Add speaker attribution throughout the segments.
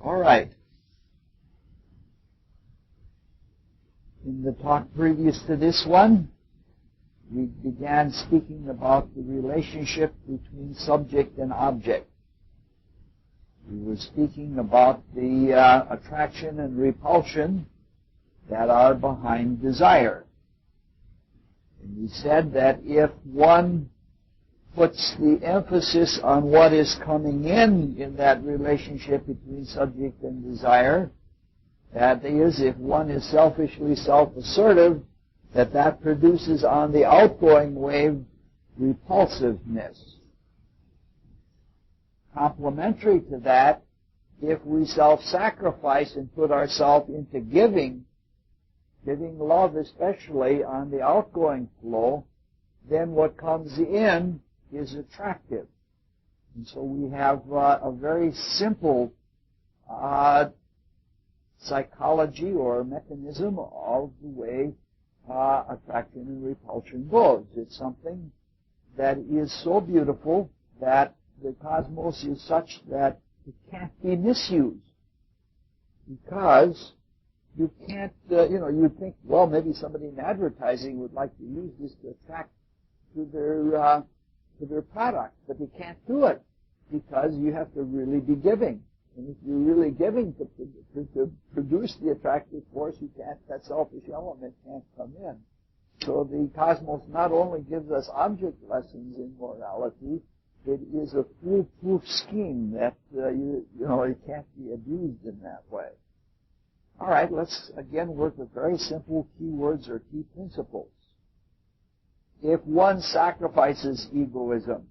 Speaker 1: All right. In the talk previous to this one, we began speaking about the relationship between subject and object. We were speaking about the attraction and repulsion that are behind desire. And we said that if one puts the emphasis on what is coming in that relationship between subject and desire, that is, if one is selfishly self-assertive, that produces on the outgoing wave repulsiveness. Complementary to that, if we self-sacrifice and put ourselves into giving love especially on the outgoing flow, then what comes in is attractive. And so we have a very simple psychology or mechanism of the way attraction and repulsion goes. It's something that is so beautiful that the cosmos is such that it can't be misused. Because you can't, you'd think, well, maybe somebody in advertising would like to use this to attract to their product, but you can't do it because you have to really be giving. And if you're really giving to produce the attractive force, you can't, that selfish element can't come in. So the cosmos not only gives us object lessons in morality, it is a foolproof scheme that, it can't be abused in that way. All right, let's again work with very simple keywords or key principles. If one sacrifices egoism,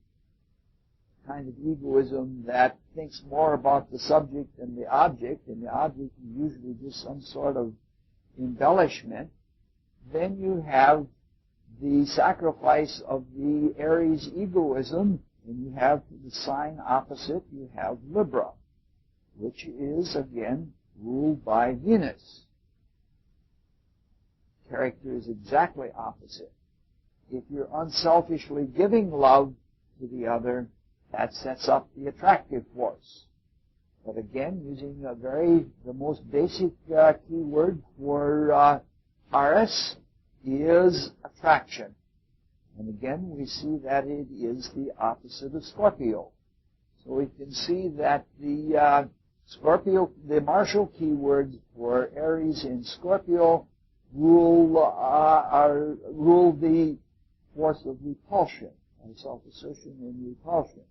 Speaker 1: kind of egoism that thinks more about the subject than the object, and the object is usually just some sort of embellishment, then you have the sacrifice of the Aries egoism, and you have the sign opposite, you have Libra, which is, again, ruled by Venus. Character is exactly opposite. If you're unselfishly giving love to the other, that sets up the attractive force. But again, using the most basic key word for Taurus is attraction. And again, we see that it is the opposite of Scorpio. So we can see that the Scorpio, the martial keywords for Aries and Scorpio rule the force of repulsion, and self-assertion and repulsion.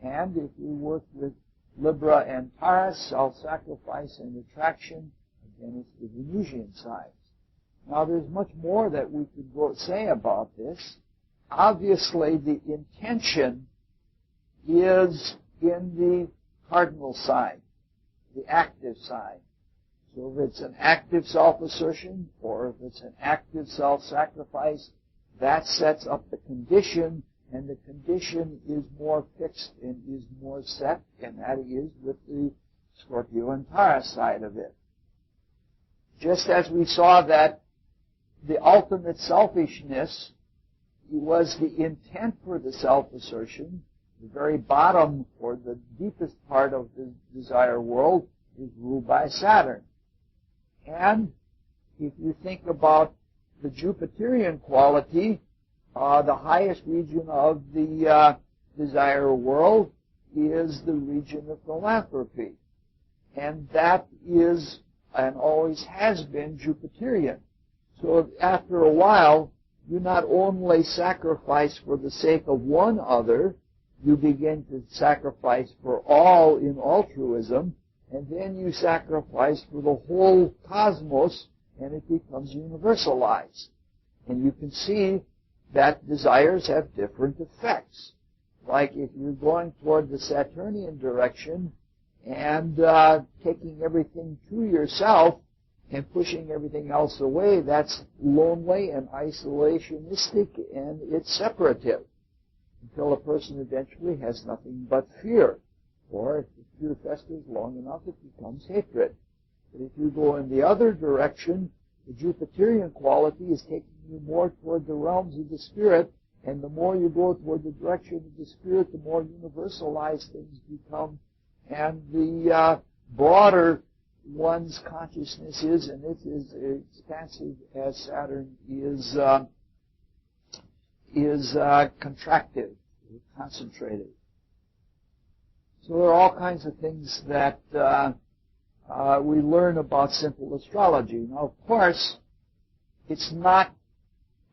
Speaker 1: And if we work with Libra and Taurus, self-sacrifice and attraction, again it's the Venusian signs. Now there's much more that we could say about this. Obviously the intention is in the cardinal sign, the active sign. So if it's an active self-assertion or if it's an active self-sacrifice, that sets up the condition, and the condition is more fixed and is more set, and that is with the Scorpio and Taurus side of it. Just as we saw that the ultimate selfishness was the intent for the self-assertion, the very bottom or the deepest part of the desire world is ruled by Saturn. And if you think about the Jupiterian quality, the highest region of the desire world is the region of philanthropy. And that is, and always has been, Jupiterian. So after a while, you not only sacrifice for the sake of one other, you begin to sacrifice for all in altruism, and then you sacrifice for the whole cosmos, and it becomes universalized. And you can see that desires have different effects. Like if you're going toward the Saturnian direction and taking everything to yourself and pushing everything else away, that's lonely and isolationistic and it's separative until a person eventually has nothing but fear. Or if the fear festers long enough, it becomes hatred. But if you go in the other direction, the Jupiterian quality is taking you more toward the realms of the spirit, and the more you go toward the direction of the spirit, the more universalized things become, and the broader one's consciousness is, and it is expansive as Saturn is contracted, concentrated. So there are all kinds of things that we learn about simple astrology. Now, of course, it's not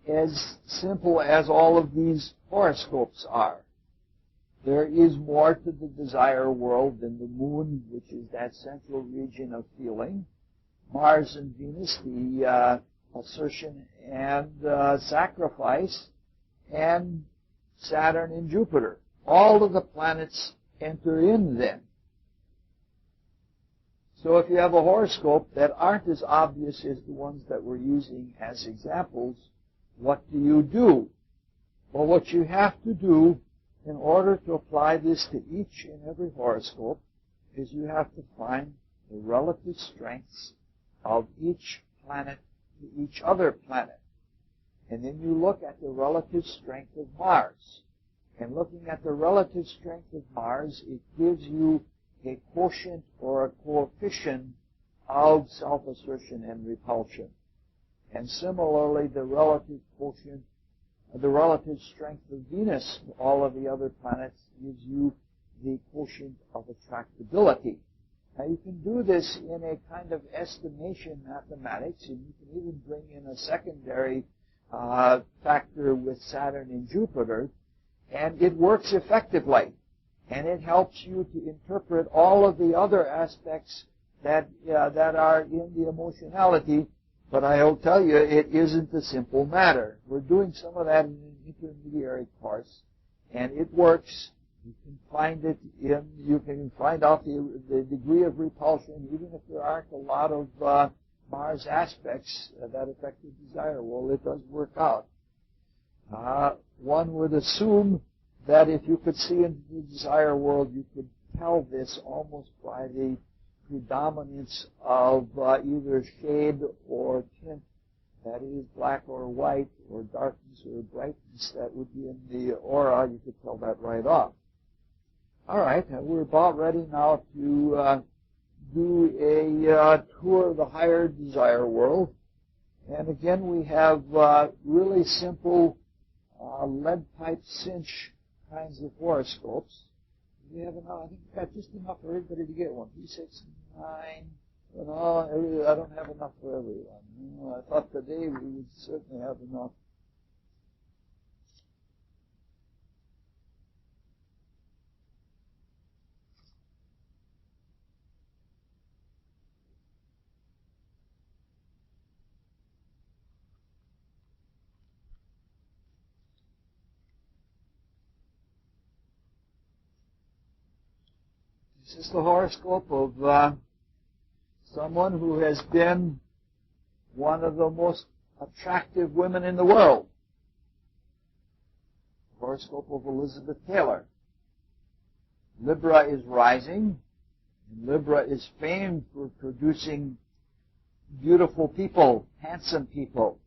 Speaker 1: as simple as all of these horoscopes are. There is more to the desire world than the moon, which is that central region of feeling. Mars and Venus, the assertion and sacrifice, and Saturn and Jupiter. All of the planets enter in then. So if you have a horoscope that aren't as obvious as the ones that we're using as examples, what do you do? Well, what you have to do in order to apply this to each and every horoscope is you have to find the relative strengths of each planet to each other planet. And then you look at the relative strength of Mars. And looking at the relative strength of Mars, it gives you a quotient or a coefficient of self-assertion and repulsion. And similarly, the relative quotient, the relative strength of Venus to all of the other planets gives you the quotient of attractability. Now, you can do this in a kind of estimation mathematics, and you can even bring in a secondary factor with Saturn and Jupiter, and it works effectively. And it helps you to interpret all of the other aspects that are in the emotionality. But I'll tell you, it isn't a simple matter. We're doing some of that in an intermediary course, and it works. You can find it you can find out the degree of repulsion, even if there aren't a lot of Mars aspects that affect the desire. Well, it does work out. One would assume that if you could see into the desire world, you could tell this almost by the predominance of either shade or tint, that is black or white, or darkness or brightness that would be in the aura. You could tell that right off. All right, we're about ready now to do a tour of the higher desire world. And again, we have really simple lead pipe cinch kinds of horoscopes. We have enough. I think we've got just enough for everybody to get one. 3, 6, 9. But no, I don't have enough for everyone. I thought today we would certainly have enough. This is the horoscope of someone who has been one of the most attractive women in the world. The horoscope of Elizabeth Taylor. Libra is rising, and Libra is famed for producing beautiful people, handsome people.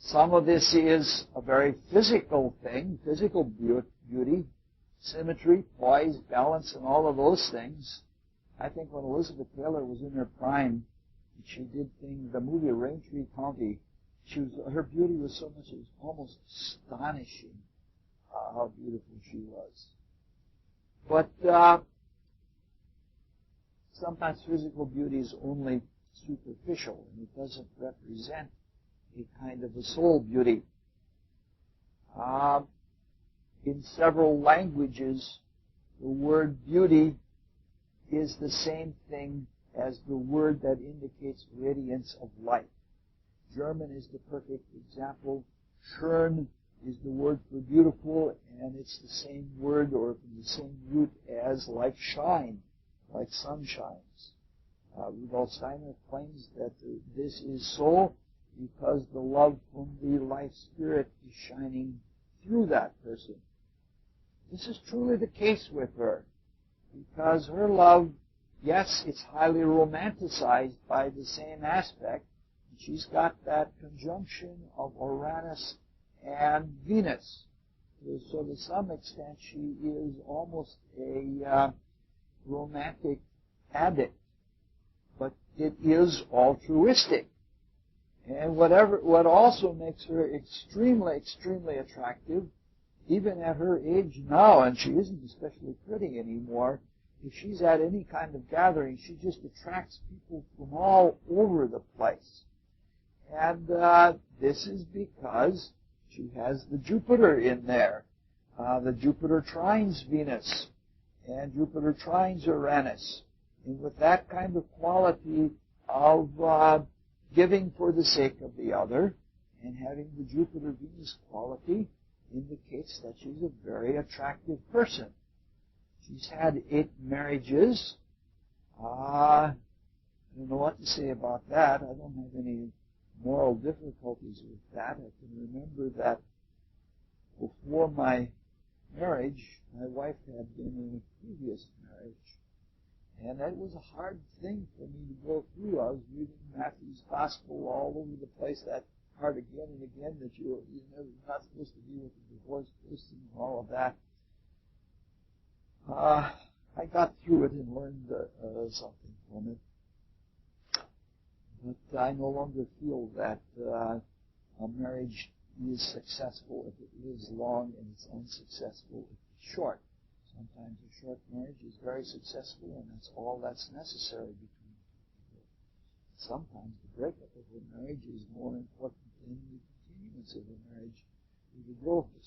Speaker 1: Some of this is a very physical thing, physical beauty, symmetry, poise, balance, and all of those things. I think when Elizabeth Taylor was in her prime, she did the movie Raintree County. Her beauty was so much, it was almost astonishing how beautiful she was. But sometimes physical beauty is only superficial, and it doesn't represent a kind of a soul beauty. In several languages, the word beauty is the same thing as the word that indicates radiance of light. German is the perfect example. Schön is the word for beautiful, and it's the same word or from the same root as like shine, like sun shines. Rudolf Steiner claims that this is so because the love from the life spirit is shining through that person. This is truly the case with her, because her love, yes, it's highly romanticized by the same aspect. She's got that conjunction of Uranus and Venus. So to some extent, she is almost a romantic addict, but it is altruistic. And what also makes her extremely, extremely attractive, even at her age now, and she isn't especially pretty anymore, if she's at any kind of gathering, she just attracts people from all over the place. And this is because she has the Jupiter in there. The Jupiter trines Venus, and Jupiter trines Uranus. And with that kind of quality of giving for the sake of the other, and having the Jupiter-Venus quality, indicates that she's a very attractive person. She's had 8 marriages. I don't know what to say about that. I don't have any moral difficulties with that. I can remember that before my marriage, my wife had been in a previous marriage. And that was a hard thing for me to go through. I was reading Matthew's Gospel all over the place, that part again and again, that you're not supposed to be with a divorced person and all of that. I got through it and learned something from it. But I no longer feel that a marriage is successful if it lives long, and it's unsuccessful if it's short. Sometimes a short marriage is very successful, and that's all that's necessary between people. Sometimes the breakup of a marriage is more important than the continuance of a marriage or the growth of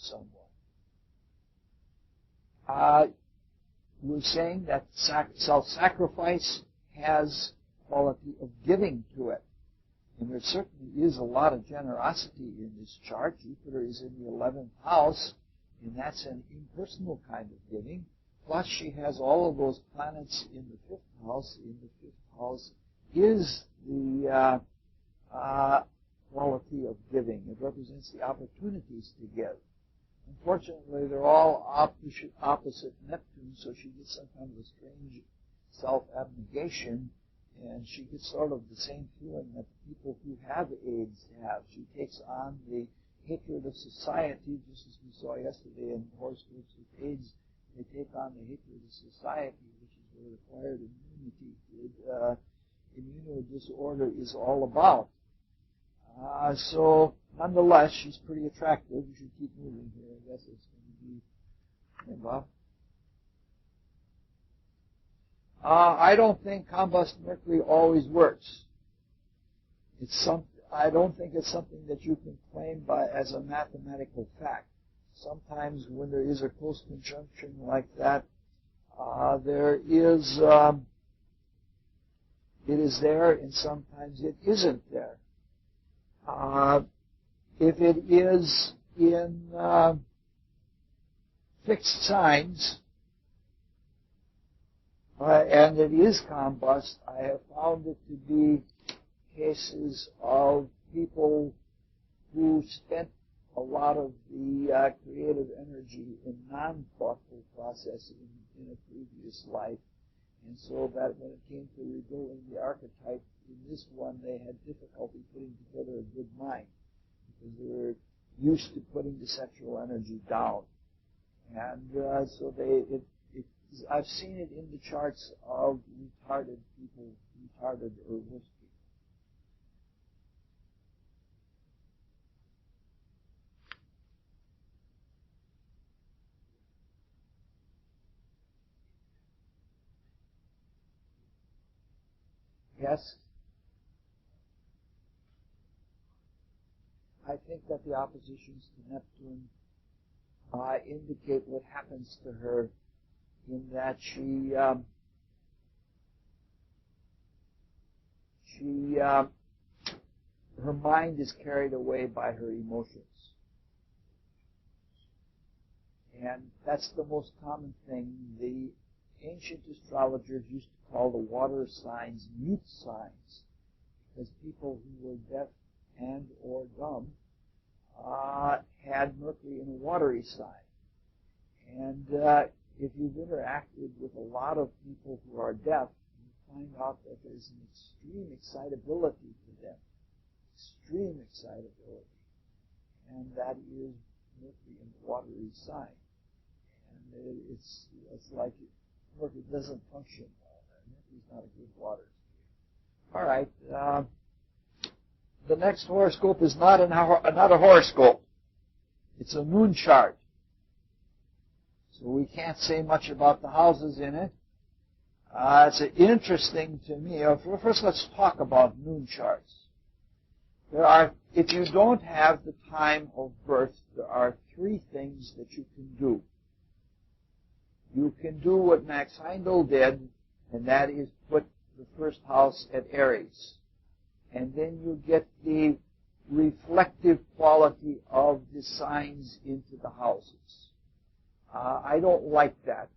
Speaker 1: someone. We're saying that self-sacrifice has quality of giving to it. And there certainly is a lot of generosity in this chart. Jupiter is in the 11th house, and that's an impersonal kind of giving. Plus, she has all of those planets in the 5th house. In the 5th house is the quality of giving. It represents the opportunities to give. Unfortunately, they're all opposite Neptune, so she gets some kind of a strange self-abnegation, and she gets sort of the same feeling that the people who have AIDS have. She takes on the hatred of society, just as we saw yesterday in horoscopes with AIDS. They take on the hatred of society, which is what acquired immunity, immunodisorder is all about. So, nonetheless, she's pretty attractive. We should keep moving here. I guess it's going to be Bob. I don't think combust Mercury always works. I don't think it's something that you can claim as a mathematical fact. Sometimes when there is a close conjunction like that, it is there, and sometimes it isn't there. If it is in fixed signs, and it is combust, I have found it to be cases of people who spent a lot of the creative energy in non-thoughtful processing in a previous life, and so that when it came to rebuilding the archetype in this one, they had difficulty putting together a good mind because they were used to putting the sexual energy down, and so I've seen it in the charts of retarded people, retarded or worse people. Yes? I think that the oppositions to Neptune indicate what happens to her in that her mind is carried away by her emotions. And that's the most common thing. The ancient astrologers used to call the water signs mute signs, because people who were deaf and or dumb had Mercury in a watery sign. And if you've interacted with a lot of people who are deaf, you find out that there's an extreme excitability to them. Extreme excitability. And that is Mercury in a watery sign. And it's like Mercury doesn't function well. he's not a good water skier. All right. The next horoscope is not a horoscope. It's a moon chart. So we can't say much about the houses in it. It's interesting to me. First, let's talk about moon charts. If you don't have the time of birth, there are three things that you can do. You can do what Max Heindel did, and that is put the first house at Aries. And then you get the reflective quality of the signs into the houses. I don't like that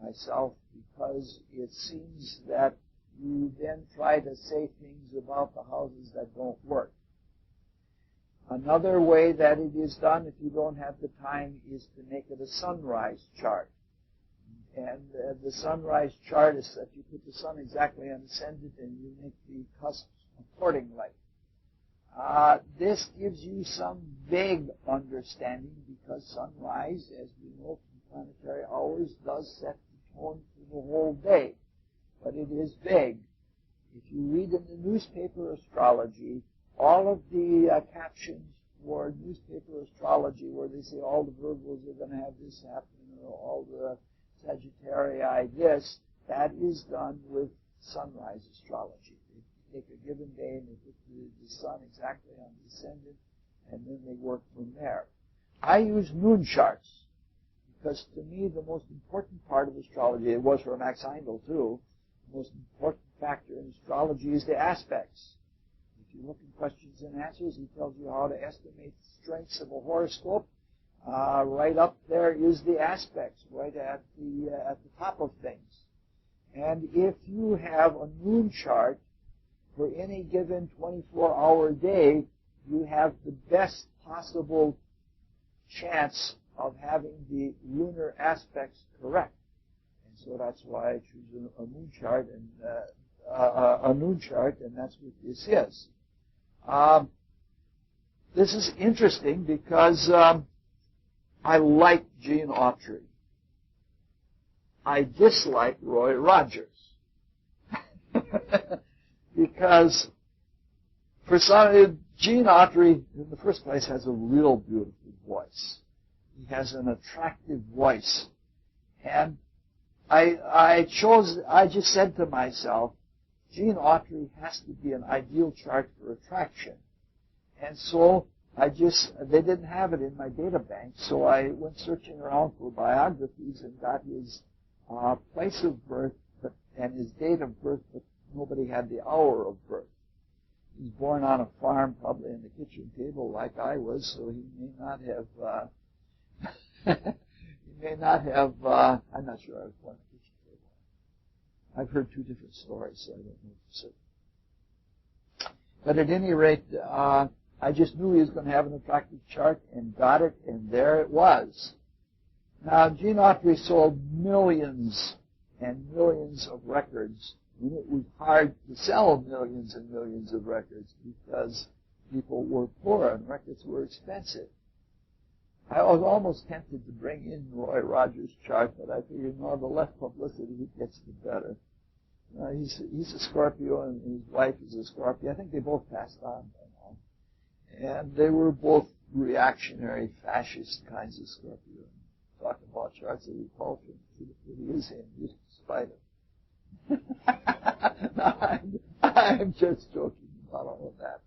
Speaker 1: myself because it seems that you then try to say things about the houses that don't work. Another way that it is done, if you don't have the time, is to make it a sunrise chart. And the sunrise chart is that you put the sun exactly on ascendant and you make the cusps accordingly. This gives you some vague understanding because sunrise, as we know from planetary hours, does set the tone for the whole day. But it is vague. If you read in the newspaper astrology, all of the captions for newspaper astrology where they say all the Virgos are going to have this happen or all the Sagittarii this, that is done with sunrise astrology. They take a given day and they put the sun exactly on the ascendant and then they work from there. I use moon charts because to me the most important part of astrology, it was for Max Heindel too, the most important factor in astrology is the aspects. If you look in questions and answers, he tells you how to estimate the strengths of a horoscope. Right up there is the aspects, right at the top of things. And if you have a moon chart for any given 24-hour day, you have the best possible chance of having the lunar aspects correct. And so that's why I choose a moon chart, and that's what this is. This is interesting because I like Gene Autry. I dislike Roy Rogers. Because for some, Gene Autry, in the first place, has a real beautiful voice. He has an attractive voice. And I just said to myself, Gene Autry has to be an ideal chart for attraction. And so they didn't have it in my data bank, so I went searching around for biographies and got his place of birth and his date of birth, but nobody had the hour of birth. He was born on a farm, probably in the kitchen table like I was, so he may not have, I'm not sure I was born on the kitchen table. I've heard two different stories, so I don't know for certain. But at any rate, I just knew he was going to have an attractive chart and got it, and there it was. Now, Gene Autry sold millions and millions of records, and it was hard to sell millions and millions of records because people were poor and records were expensive. I was almost tempted to bring in Roy Rogers' chart, but I figured, no, the less publicity he gets, the better. He's a Scorpio, and his wife is a Scorpio. I think they both passed on by now. And they were both reactionary, fascist kinds of Scorpio. Talk about charts of repulsion. It is him, just despite it. No, I'm just joking about all of that.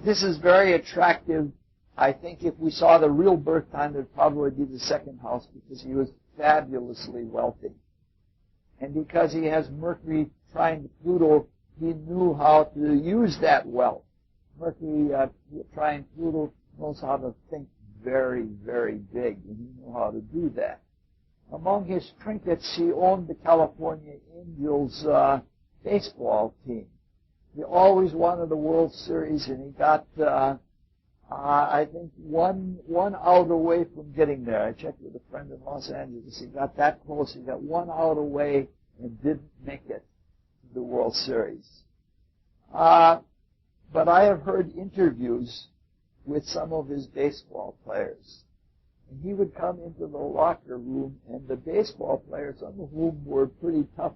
Speaker 1: This is very attractive. I think if we saw the real birth time, it would probably be the second house because he was fabulously wealthy. And because he has Mercury trine Pluto, he knew how to use that wealth. Mercury trine Pluto knows how to think very, very big, and he knew how to do that. Among his trinkets, he owned the California Angels baseball team. He always wanted a World Series, and he got, I think, one out away from getting there. I checked with a friend in Los Angeles. He got that close. He got one out away and didn't make it to the World Series. But I have heard interviews with some of his baseball players. And he would come into the locker room, and the baseball players, some of whom were pretty tough,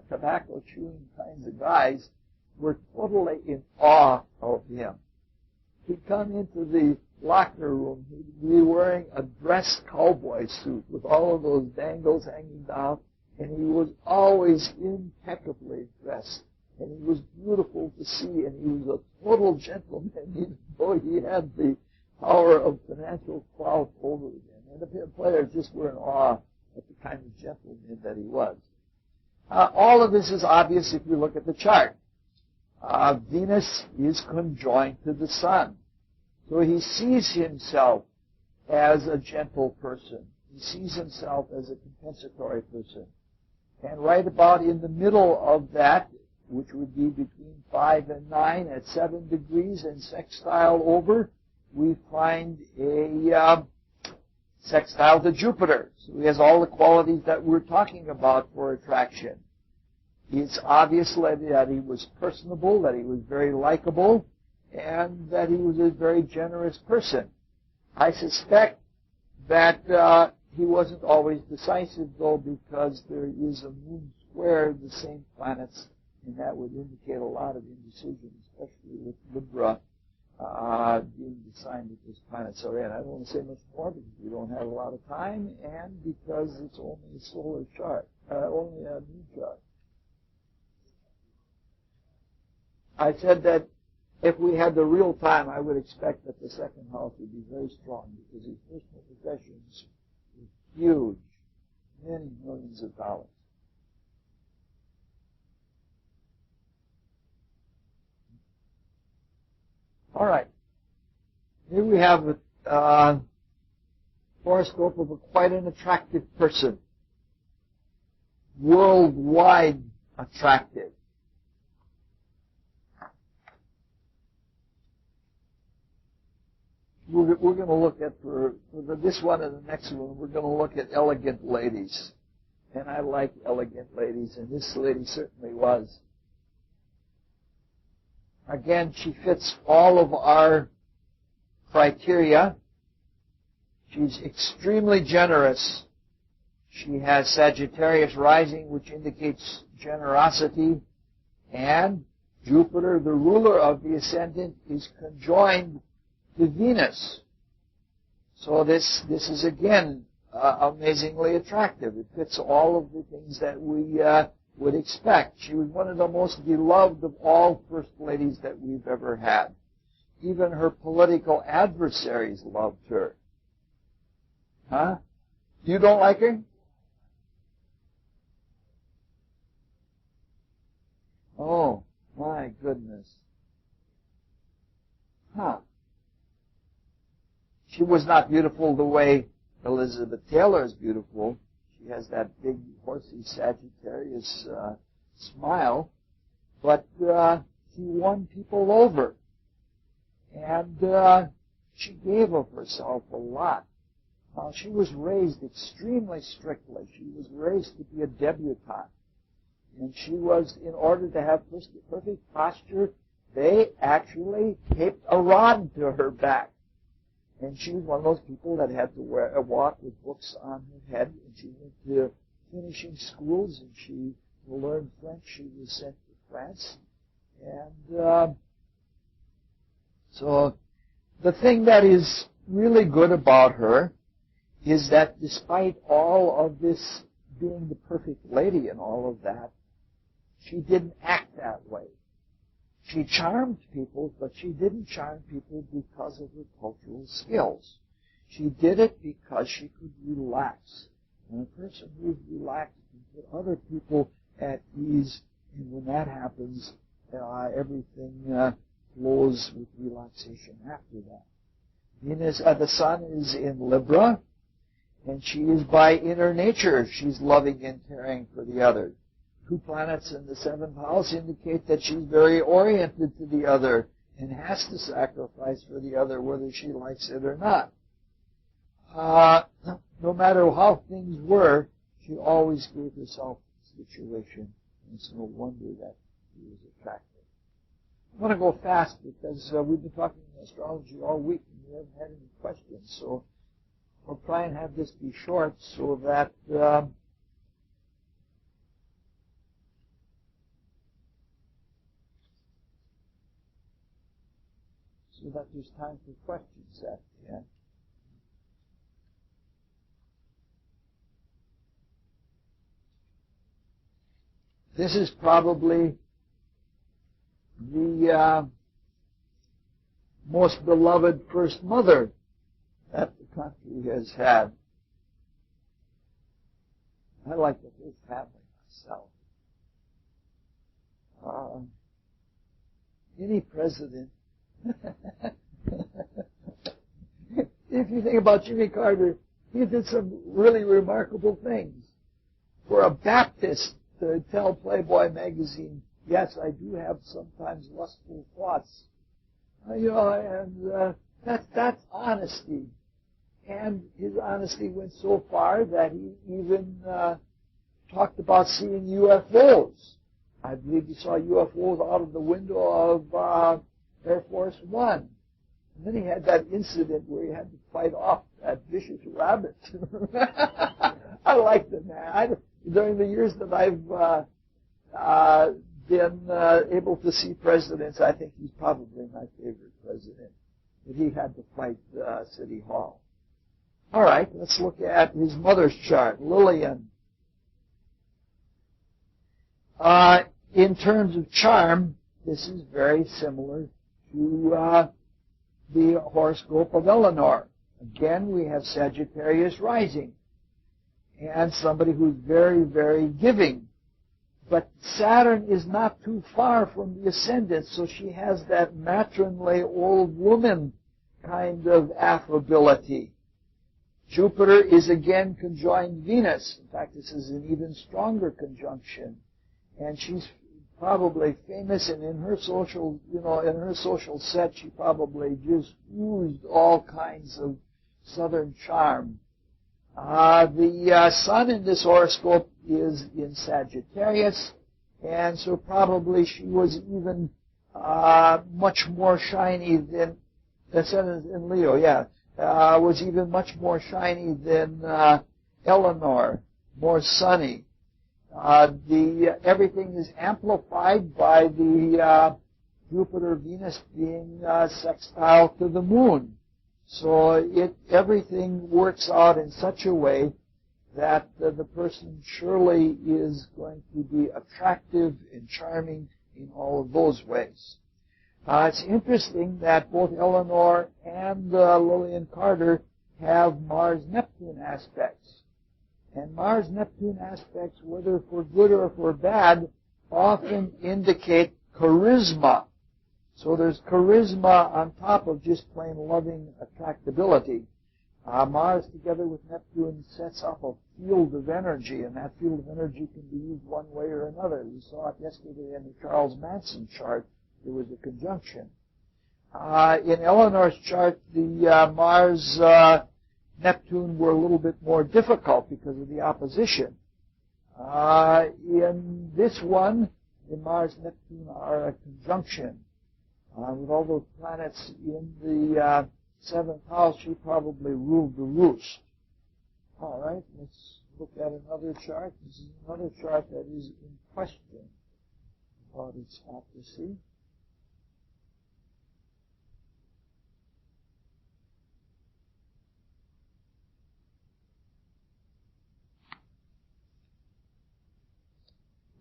Speaker 1: tobacco-chewing kinds of guys, were totally in awe of him. He'd come into the locker room. He'd be wearing a dress cowboy suit with all of those dangles hanging down, and he was always impeccably dressed. And he was beautiful to see, and he was a total gentleman, even though he had the power of financial clout over him. And the players just were in awe at the kind of gentleman that he was. All of this is obvious if you look at the chart. Venus is conjoined to the Sun. So he sees himself as a gentle person. He sees himself as a compensatory person. And right about in the middle of that, which would be between 5 and 9 at 7 degrees and sextile over, we find a sextile to Jupiter. So he has all the qualities that we're talking about for attraction. It's obvious that he was personable, that he was very likable, and that he was a very generous person. I suspect that he wasn't always decisive, though, because there is a moon square the same planets, and that would indicate a lot of indecision, especially with Libra being the sign that this planet's are in. I don't want to say much more because we don't have a lot of time, and because it's only a solar chart, only a moon chart. I said that if we had the real time, I would expect that the second house would be very strong because his personal possessions were huge, many millions of dollars. All right. Here we have a horoscope of quite an attractive person. Worldwide attractive. We're going to look at, for this one and the next one, we're going to look at elegant ladies. And I like elegant ladies, and this lady certainly was. Again, she fits all of our criteria. She's extremely generous. She has Sagittarius rising, which indicates generosity. And Jupiter, the ruler of the ascendant, is conjoined to Venus. So this is again amazingly attractive. It fits all of the things that we would expect. She was one of the most beloved of all first ladies that we've ever had. Even her political adversaries loved her. Huh? You don't like her? Oh, my goodness. Huh. She was not beautiful the way Elizabeth Taylor is beautiful. She has that big, horsey Sagittarius smile. But she won people over. And she gave of herself a lot. She was raised extremely strictly. She was raised to be a debutante. And she was, in order to have perfect posture, they actually taped a rod to her back. And she was one of those people that had to walk with books on her head. And she went to finishing schools, and she learned French. She was sent to France. And so the thing that is really good about her is that despite all of this being the perfect lady and all of that, she didn't act that way. She charmed people, but she didn't charm people because of her cultural skills. She did it because she could relax. And a person who's relaxed can put other people at ease, and when that happens, everything flows with relaxation after that. Venus, the Sun is in Libra, and she is by inner nature. She's loving and caring for the other. 2 planets in the 7th house indicate that she's very oriented to the other and has to sacrifice for the other whether she likes it or not. No matter how things were, she always gave herself the situation, and it's no wonder that she was attractive. I'm going to go fast because we've been talking astrology all week and we haven't had any questions, so I'll try and have this be short so that there's time for questions at the end. This is probably the most beloved first mother that the country has had. I like the whole family myself. Any president, if you think about Jimmy Carter, he did some really remarkable things. For a Baptist to tell Playboy magazine, yes, I do have sometimes lustful thoughts. That's honesty. And his honesty went so far that he even talked about seeing UFOs. I believe he saw UFOs out of the window of Air Force One. And then he had that incident where he had to fight off that vicious rabbit. I like the man. During the years that I've been able to see presidents, I think he's probably my favorite president. But he had to fight City Hall. All right, let's look at his mother's chart, Lillian. In terms of charm, this is very similar to the horoscope of Eleanor. Again, we have Sagittarius rising, and somebody who's very, very giving. But Saturn is not too far from the ascendant, so she has that matronly old woman kind of affability. Jupiter is again conjoined Venus. In fact, this is an even stronger conjunction. And she's probably famous, and in her social, in her social set, she probably just oozed all kinds of southern charm. The sun in this horoscope is in Sagittarius, and so probably she was even much more shiny than the sun is in Leo. Was even much more shiny than Eleanor, more sunny. Everything is amplified by the Jupiter-Venus being sextile to the moon. So everything works out in such a way that the person surely is going to be attractive and charming in all of those ways. It's interesting that both Eleanor and Lillian Carter have Mars-Neptune aspects. And Mars-Neptune aspects, whether for good or for bad, often indicate charisma. So there's charisma on top of just plain loving attractability. Mars together with Neptune sets up a field of energy, and that field of energy can be used one way or another. We saw it yesterday in the Charles Manson chart. There was a conjunction. In Eleanor's chart, the Mars-Neptune were a little bit more difficult because of the opposition. In this one, the Mars-Neptune are a conjunction. With all those planets in the seventh house, she probably ruled the roost. All right, let's look at another chart. This is another chart that is in question about its accuracy.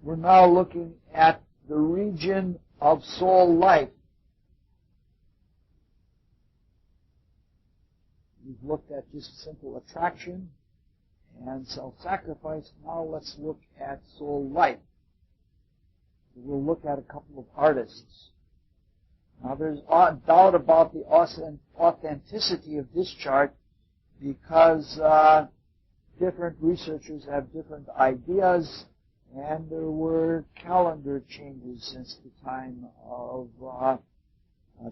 Speaker 1: We're now looking at the region of soul life. We've looked at just simple attraction and self-sacrifice. Now let's look at soul life. We'll look at a couple of artists. Now there's doubt about the authenticity of this chart because different researchers have different ideas, and there were calendar changes since the time of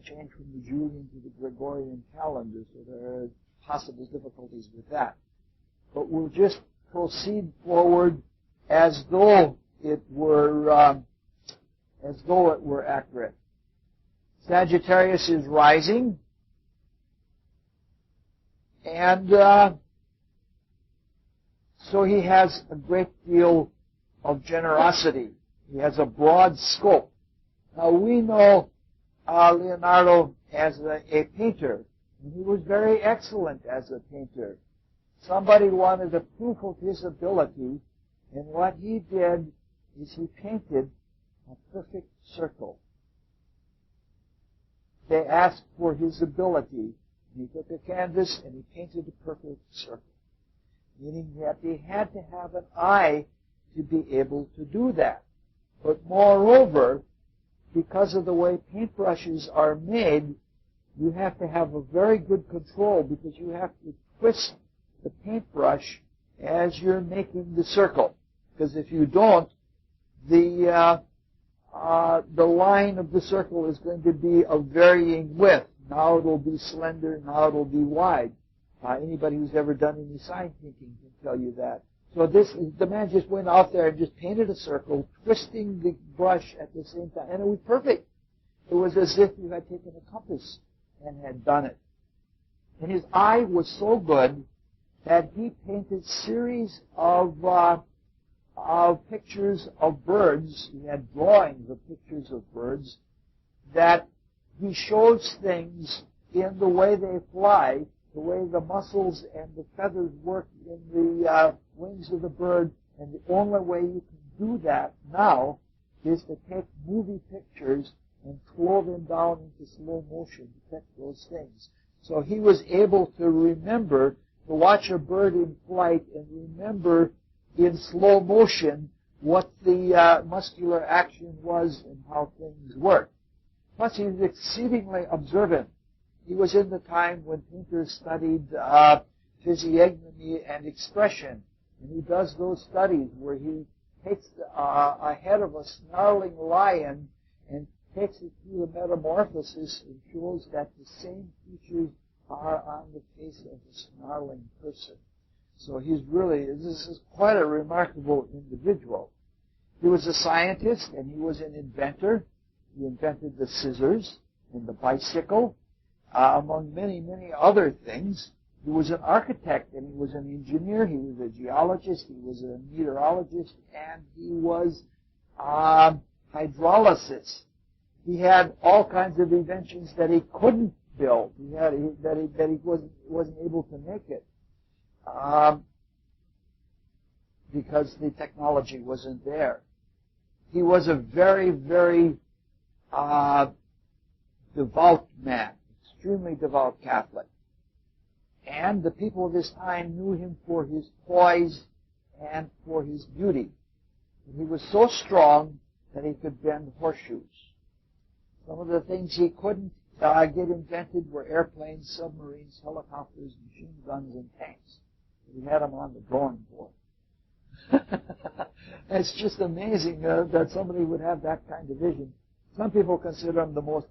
Speaker 1: change from the Julian to the Gregorian calendar, so there are possible difficulties with that. But we'll just proceed forward as though it were accurate. Sagittarius is rising, and So he has a great deal of generosity. He has a broad scope. Now we know Leonardo as a painter, and he was very excellent as a painter. Somebody wanted a proof of his ability, and what he did is he painted a perfect circle. They asked for his ability, and he took a canvas and he painted a perfect circle, meaning that he had to have an eye to be able to do that. But moreover, because of the way paintbrushes are made, you have to have a very good control because you have to twist the paintbrush as you're making the circle. Because if you don't, the line of the circle is going to be of varying width. Now it'll be slender, now it'll be wide. Anybody who's ever done any sign painting can tell you that. So the man just went out there and just painted a circle, twisting the brush at the same time, and it was perfect. It was as if you had taken a compass and had done it. And his eye was so good that he painted series of pictures of birds. He had drawings of pictures of birds that he shows things in the way they fly, the way the muscles and the feathers work in the wings of the bird, and the only way you can do that now is to take movie pictures and slow them down into slow motion to catch those things. So he was able to remember, to watch a bird in flight and remember in slow motion what the muscular action was and how things worked. Plus, he was exceedingly observant. He was in the time when painters studied physiognomy and expression. And he does those studies where he takes a head of a snarling lion and takes it through the metamorphosis and shows that the same features are on the face of a snarling person. So this is quite a remarkable individual. He was a scientist and he was an inventor. He invented the scissors and the bicycle, among many, many other things. He was an architect and he was an engineer. He was a geologist. He was a meteorologist, and he was a hydrolysis. He had all kinds of inventions that he couldn't build. That he wasn't able to make it because the technology wasn't there. He was a very, very devout man, extremely devout Catholic. And the people of his time knew him for his poise and for his beauty. And he was so strong that he could bend horseshoes. Some of the things he couldn't get invented were airplanes, submarines, helicopters, machine guns, and tanks. We had them on the drawing board. It's just amazing that somebody would have that kind of vision. Some people consider him the most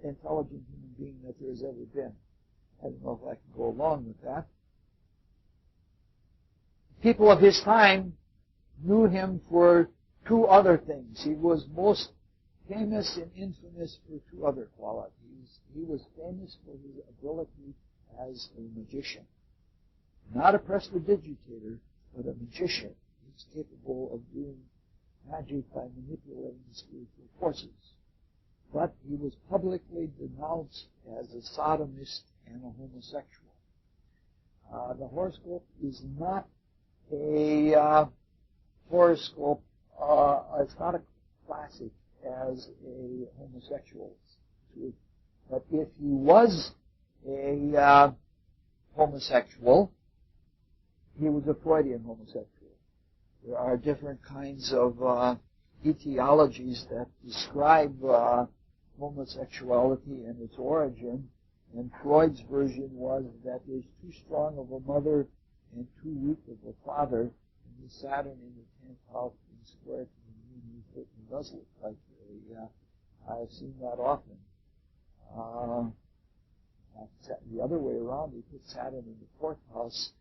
Speaker 1: intelligent human being that there has ever been. I don't know if I can go along with that. People of his time knew him for two other things. He was most famous and infamous for two other qualities. He was famous for his ability as a magician. Not a prestidigitator, but a magician. He was capable of doing magic by manipulating the spiritual forces. But he was publicly denounced as a sodomist and a homosexual. The horoscope is not a horoscope, it's not a classic as a homosexual. But if he was a homosexual, he was a Freudian homosexual. There are different kinds of etiologies that describe homosexuality and its origin. And Freud's version was that there's too strong of a mother and too weak of a father, and the Saturn in the 10th house being square to the moon, he certainly does look like I've seen that often. The other way around, he put Saturn in the 4th house.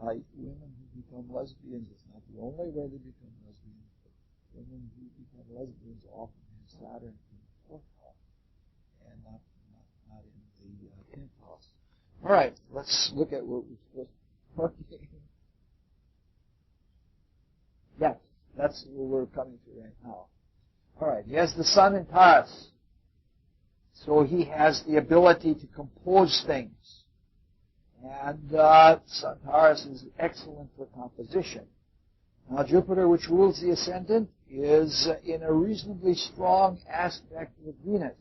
Speaker 1: Women who become lesbians, it's not the only way they become lesbians, but women who become lesbians often have Saturn in the 4th house and not in the 10th house. All right, let's look at what we're supposed to. Okay. that's where we're coming to right now. All right, he has the sun in Taurus. So he has the ability to compose things. And sun Taurus is excellent for composition. Now Jupiter, which rules the ascendant, is in a reasonably strong aspect with Venus,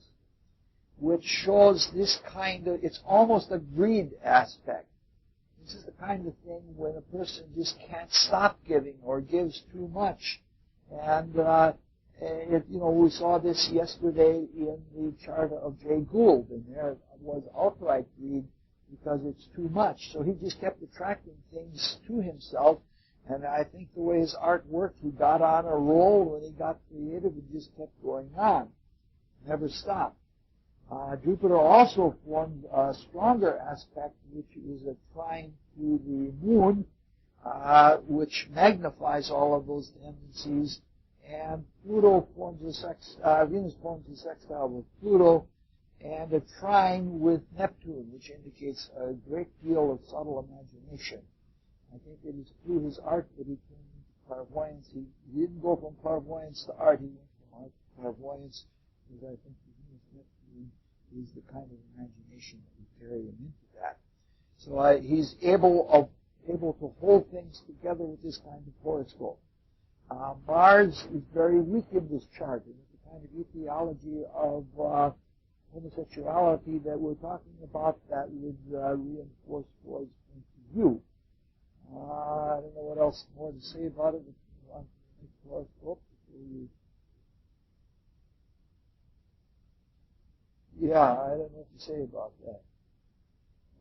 Speaker 1: which shows this kind of, it's almost a greed aspect. This is the kind of thing when a person just can't stop giving or gives too much. And, we saw this yesterday in the chart of Jay Gould, and there was outright greed because it's too much. So he just kept attracting things to himself, and I think the way his art worked, he got on a roll when he got creative and just kept going on, never stopped. Jupiter also formed a stronger aspect, which is a trine to the moon, which magnifies all of those tendencies. And Pluto forms Venus forms a sextile with Pluto, and a trine with Neptune, which indicates a great deal of subtle imagination. I think it is through his art that he came into clairvoyance. He didn't go from clairvoyance to art. He went from art to clairvoyance, because I think Venus Neptune is the kind of imagination that would carry him into that. So he's able to hold things together with this kind of horoscope. Mars is very weak in this chart, and it's the kind of etiology of homosexuality that we're talking about that would reinforce Freud's point of view. I don't know what else more to say about it. If you want to make the horoscope, yeah, I don't know what to say about that.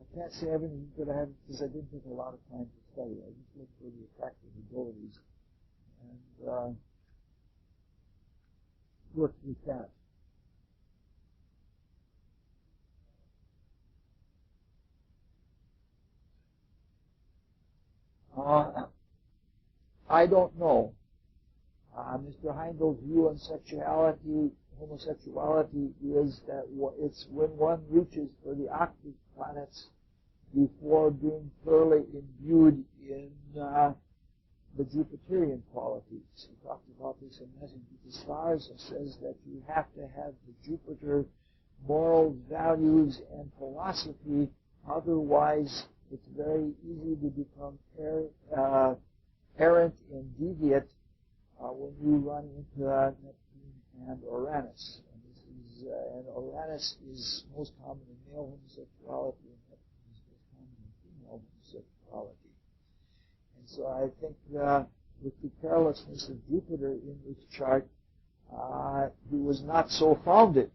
Speaker 1: I can't say everything good I have because I didn't take a lot of time to study. I just looked for the attractive abilities and worked with that. I don't know. Mr. Heindel's view on homosexuality is that it's when one reaches for the octave planets before being thoroughly imbued in the Jupiterian qualities. He talked about this in Message with the Stars and says that you have to have the Jupiter morals, values, and philosophy. Otherwise, it's very easy to become errant and deviant when you run into Neptune and Uranus. And Uranus is most common in male homosexuality, and Neptune is most common in female homosexuality. And so I think with the carelessness of Jupiter in this chart, he was not so founded,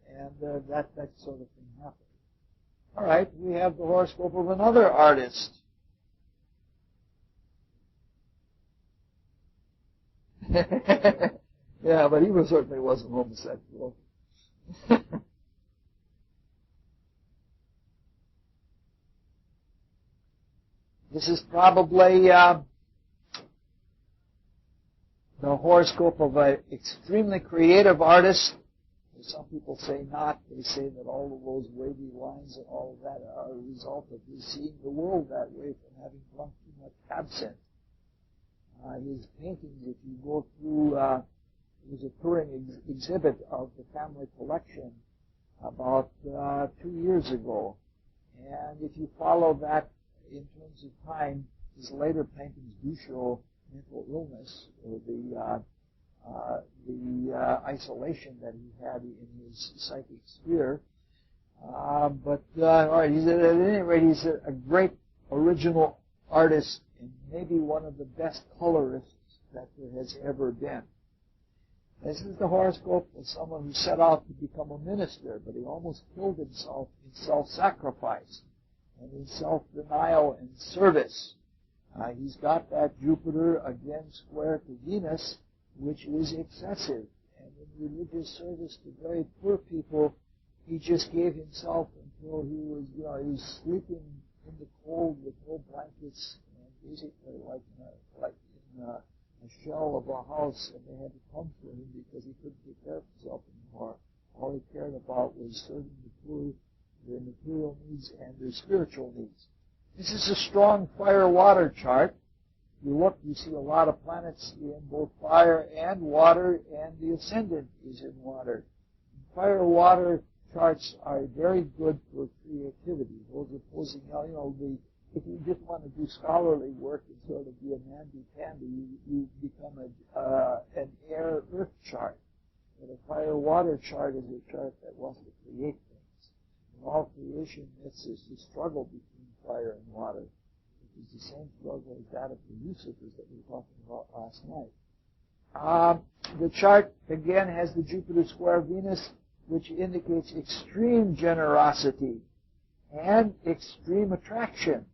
Speaker 1: and that sort of thing happened. All right, we have the horoscope of another artist. Yeah, but he certainly wasn't homosexual. This is probably the horoscope of an extremely creative artist. Some people say not. They say that all of those wavy lines and all of that are a result of his seeing the world that way from having drunk too much absinthe. His paintings, if you go through, it was a touring exhibit of the family collection about 2 years ago. And if you follow that in terms of time, his later paintings do show mental illness or the isolation that he had in his psychic sphere. All right, at any rate, he's a great original artist and maybe one of the best colorists that there has ever been. This is the horoscope of someone who set out to become a minister, but he almost killed himself in self-sacrifice and in self-denial and service. He's got that Jupiter again square to Venus, which is excessive. And in religious service to very poor people, he just gave himself until he was sleeping in the cold with no blankets, and basically like in a shell of a house, and they had to come for him because he couldn't take care of himself anymore. All he cared about was serving the poor, their material needs and their spiritual needs. This is a strong fire-water chart. you look, you see a lot of planets in both fire and water, and the ascendant is in water. Fire-water charts are very good for creativity. Those opposing, if you just want to do scholarly work and sort of be a namby-pamby, you become an air-earth chart. But a fire-water chart is a chart that wants to create things. In all creation, it's the struggle between fire and water, which is the same struggle as that of the Lucifers that we were talking about last night. The chart, again, has the Jupiter square Venus, which indicates extreme generosity and extreme attraction.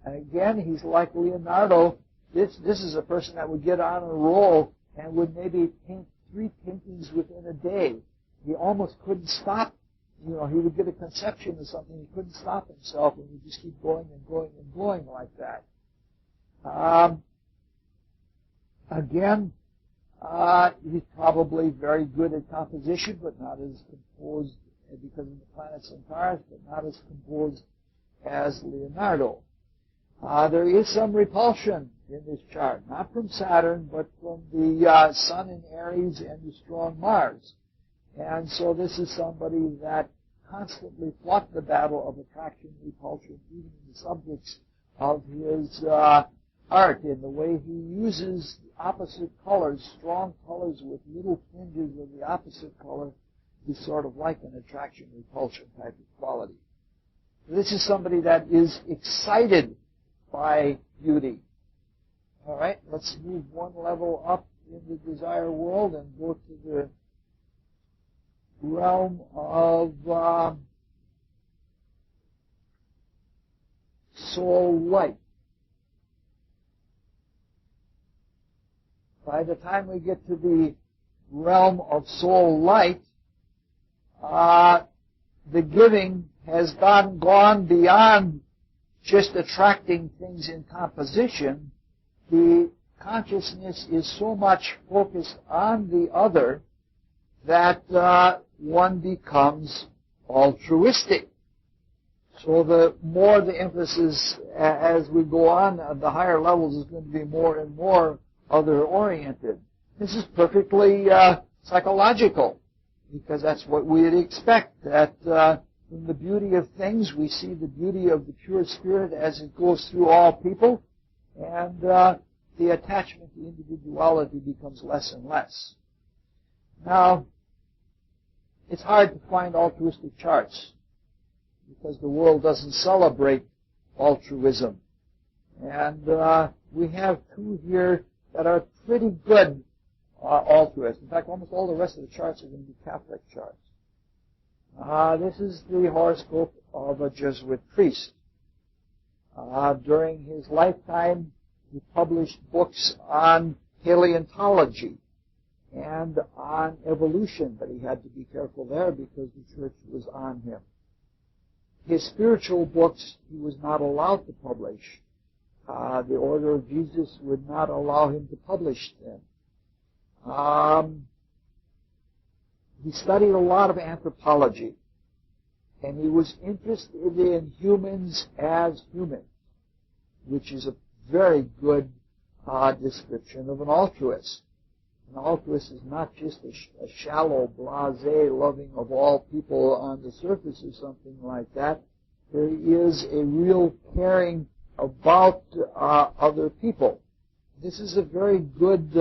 Speaker 1: And again, he's like Leonardo. This is a person that would get on a roll and would maybe paint 3 paintings within a day. He almost couldn't stop. He would get a conception of something. He couldn't stop himself, and he'd just keep going and going and going like that. Again, he's probably very good at composition, but not as composed, because of the planets and stars, but not as composed as Leonardo. There is some repulsion in this chart, not from Saturn, but from the Sun in Aries and the strong Mars. And so this is somebody that constantly fought the battle of attraction and repulsion, even in the subjects of his art, in the way he uses opposite colors, strong colors with little fringes of the opposite color, is sort of like an attraction-repulsion type of quality. This is somebody that is excited by beauty. All right, let's move one level up in the desire world and go to the realm of soul light. By the time we get to the realm of soul light, the giving has gone beyond just attracting things in composition. The consciousness is so much focused on the other that one becomes altruistic. So the more the emphasis as we go on, the higher levels is going to be more and more other-oriented. This is perfectly psychological, because that's what we'd expect, that in the beauty of things, we see the beauty of the pure spirit as it goes through all people, and the attachment to individuality becomes less and less. Now, it's hard to find altruistic charts, because the world doesn't celebrate altruism. And we have 2 here that are pretty good altruists. In fact, almost all the rest of the charts are going to be Catholic charts. This is the horoscope of a Jesuit priest. During his lifetime, he published books on paleontology and on evolution, but he had to be careful there because the church was on him. His spiritual books he was not allowed to publish. The Order of Jesus would not allow him to publish them. He studied a lot of anthropology, and he was interested in humans as humans, which is a very good description of an altruist. An altruist is not just a shallow, blasé, loving of all people on the surface or something like that. There is a real caring about other people. This is a very good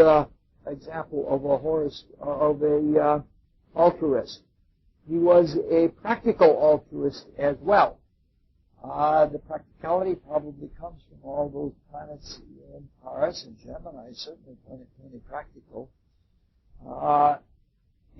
Speaker 1: example of a altruist. He was a practical altruist as well. The practicality probably comes from all those planets in Taurus and Gemini, certainly plenty practical.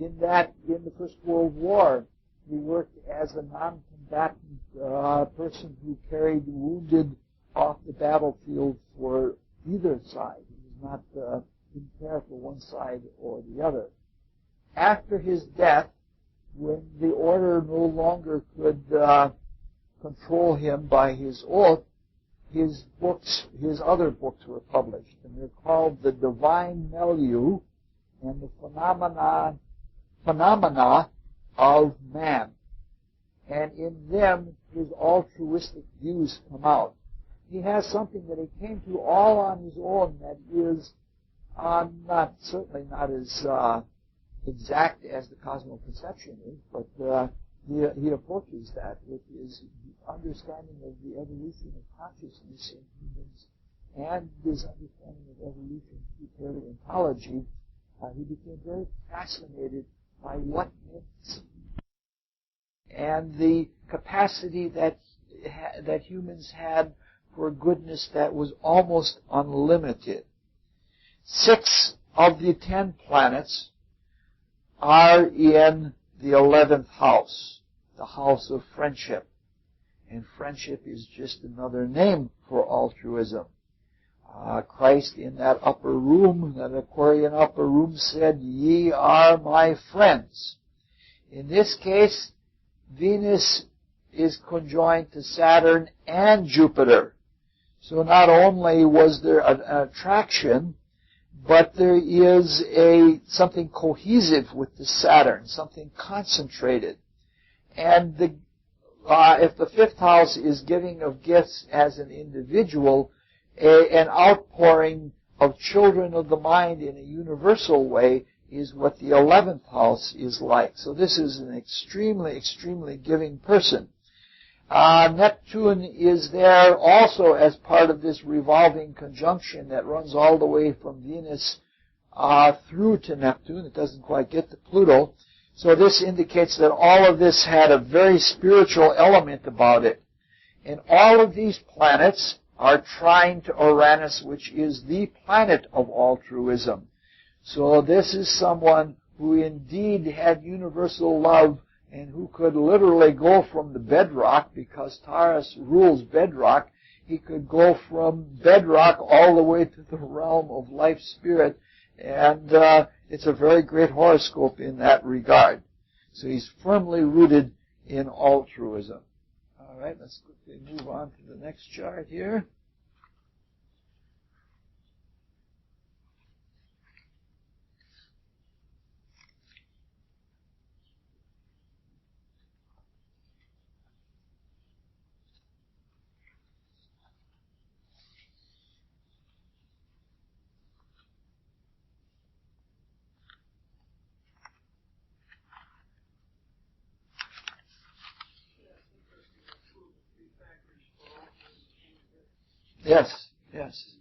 Speaker 1: In the First World War, he worked as a non-combatant person who carried wounded off the battlefield for either side. He was not didn't care for one side or the other. After his death, when the order no longer could control him by his oath, his other books were published, and they're called The Divine Milieu and the Phenomena of Man. And in them, his altruistic views come out. he has something that he came to all on his own that is certainly not as exact as the cosmoconception is, but he approaches that with his understanding of the evolution of consciousness in humans and his understanding of evolution through paleontology. He became very fascinated by what myths and the capacity that humans had for goodness that was almost unlimited. 6 of the 10 planets are in the 11th house, the house of friendship. And friendship is just another name for altruism. Christ in that upper room, that Aquarian upper room, said, "Ye are my friends." In this case, Venus is conjoined to Saturn and Jupiter. So not only was there an attraction, but there is something cohesive with the Saturn, something concentrated. And if the 5th house is giving of gifts as an individual, an outpouring of children of the mind in a universal way is what the 11th house is like. So this is an extremely, extremely giving person. Neptune is there also as part of this revolving conjunction that runs all the way from Venus through to Neptune. It doesn't quite get to Pluto. So this indicates that all of this had a very spiritual element about it. And all of these planets are trine to Uranus, which is the planet of altruism. So this is someone who indeed had universal love and who could literally go from the bedrock, because Taurus rules bedrock. He could go from bedrock all the way to the realm of life spirit, and it's a very great horoscope in that regard. So he's firmly rooted in altruism. All right, let's quickly move on to the next chart here. Yes, yes.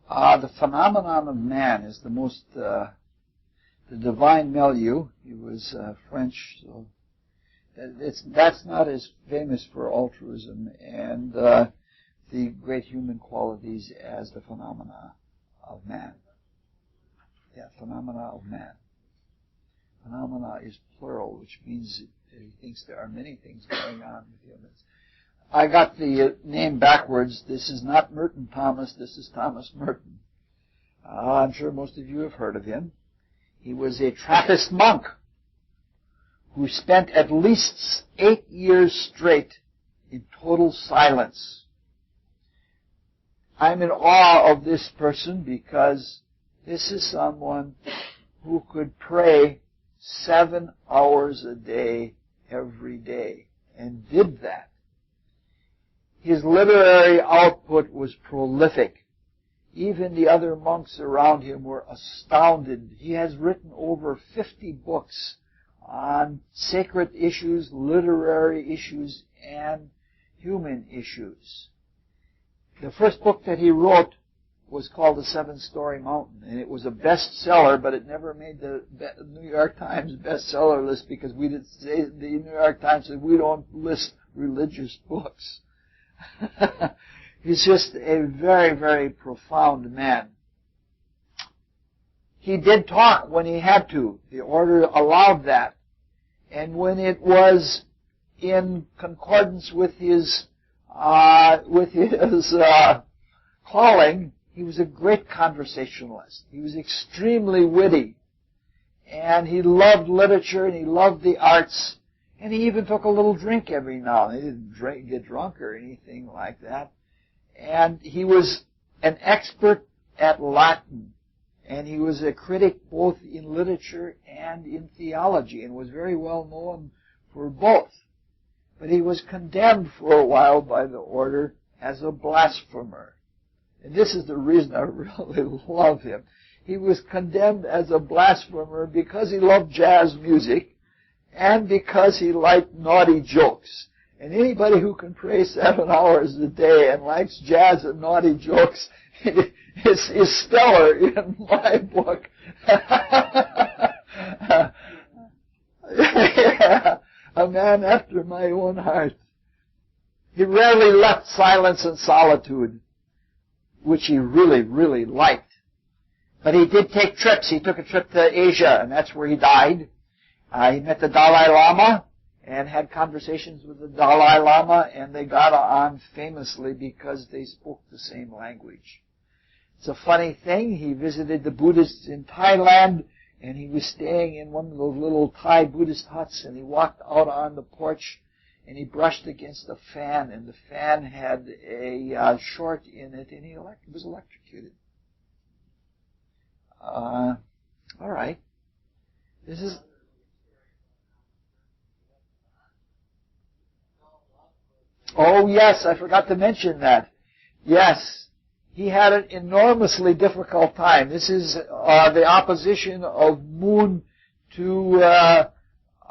Speaker 1: The phenomenon of man is the most, the divine milieu. He was French, so that's not as famous for altruism and the great human qualities as the phenomena of man. Yeah, phenomena of man. Phenomena is plural, which means he thinks there are many things going on with humans. I got the name backwards. This is not Merton Thomas. This is Thomas Merton. I'm sure most of you have heard of him. He was a Trappist monk who spent at least 8 years straight in total silence. I'm in awe of this person because this is someone who could pray 7 hours a day every day and did that. His literary output was prolific. Even the other monks around him were astounded. He has written over 50 books on sacred issues, literary issues, and human issues. The first book that he wrote was called The 7-Story Mountain, and it was a bestseller, but it never made the New York Times bestseller list because we didn't say, the New York Times said we don't list religious books. He's just a very, very profound man. He did talk when he had to. The order allowed that. And when it was in concordance with his calling, he was a great conversationalist. He was extremely witty. And he loved literature and he loved the arts. And he even took a little drink every now and then. He didn't get drunk or anything like that. And he was an expert at Latin. And he was a critic both in literature and in theology and was very well known for both. but he was condemned for a while by the order as a blasphemer. And this is the reason I really love him. He was condemned as a blasphemer because he loved jazz music and because he liked naughty jokes. And anybody who can pray 7 hours a day and likes jazz and naughty jokes is stellar in my book. Yeah, a man after my own heart. He rarely left silence and solitude, which he really, really liked. But he did take trips. He took a trip to Asia, and that's where he died. He met the Dalai Lama and had conversations with the Dalai Lama, and they got on famously because they spoke the same language. It's a funny thing. He visited the Buddhists in Thailand, and he was staying in one of those little Thai Buddhist huts, and he walked out on the porch, and he brushed against a fan, and the fan had a short in it, and he was electrocuted. All right. This is... Oh, yes, I forgot to mention that. Yes, he had an enormously difficult time. This is the opposition of Moon to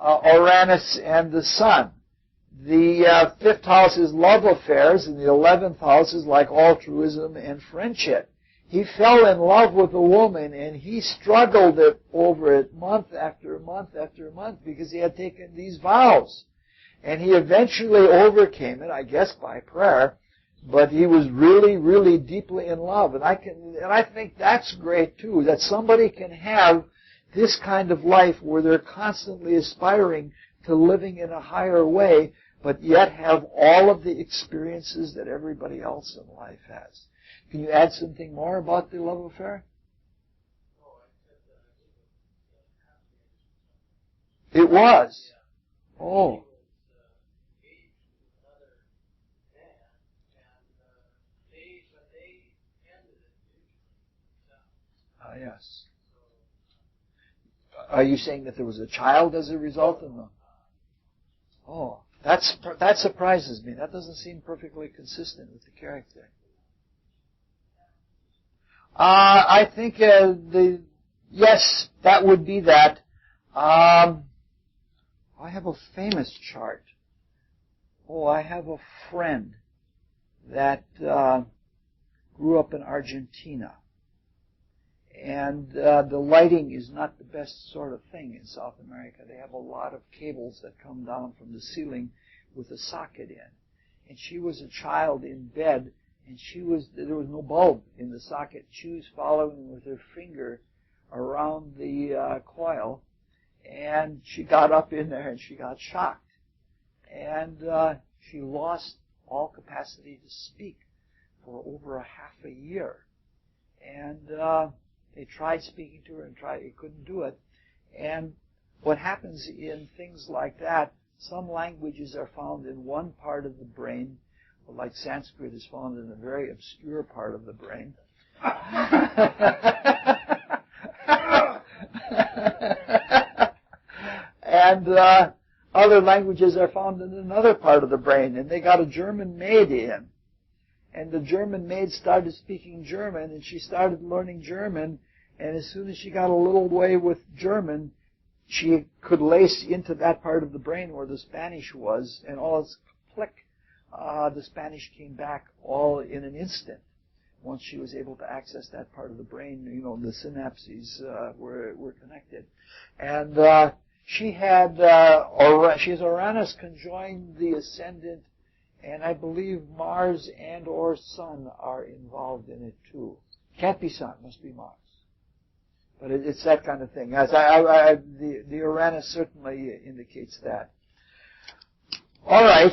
Speaker 1: Uranus and the Sun. The 5th house is love affairs, and the 11th house is like altruism and friendship. He fell in love with a woman, and he struggled over it month after month after month because he had taken these vows. And he eventually overcame it, I guess by prayer, but he was really, really deeply in love. And I think that's great too, that somebody can have this kind of life where they're constantly aspiring to living in a higher way, but yet have all of the experiences that everybody else in life has. Can you add something more about the love affair? It was. Oh. Yes. Are you saying that there was a child as a result of them? Oh, that surprises me. That doesn't seem perfectly consistent with the character. I think yes, that would be that. I have a famous chart. Oh, I have a friend that grew up in Argentina. And the lighting is not the best sort of thing in South America. They have a lot of cables that come down from the ceiling with a socket in. And she was a child in bed, and there was no bulb in the socket. She was following with her finger around the coil, and she got up in there and she got shocked. And she lost all capacity to speak for over half a year. And they tried speaking to her and they couldn't do it. And what happens in things like that, some languages are found in one part of the brain, like Sanskrit is found in a very obscure part of the brain. And other languages are found in another part of the brain. And they got a German maid in. And the German maid started speaking German, and she started learning German. And as soon as she got a little way with German, she could lace into that part of the brain where the Spanish was, and all its click, the Spanish came back all in an instant. Once she was able to access that part of the brain, the synapses were connected. And she has Uranus conjoined the ascendant, and I believe Mars and or Sun are involved in it too. Can't be Sun, must be Mars. But it's that kind of thing. The Uranus certainly indicates that. All right.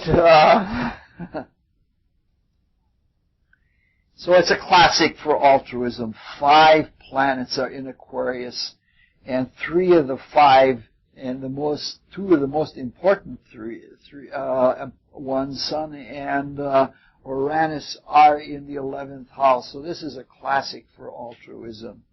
Speaker 1: So it's a classic for altruism. 5 planets are in Aquarius, and 3 of the 5, and 2 of the most important ones, Sun and Uranus, are in the 11th house. So this is a classic for altruism.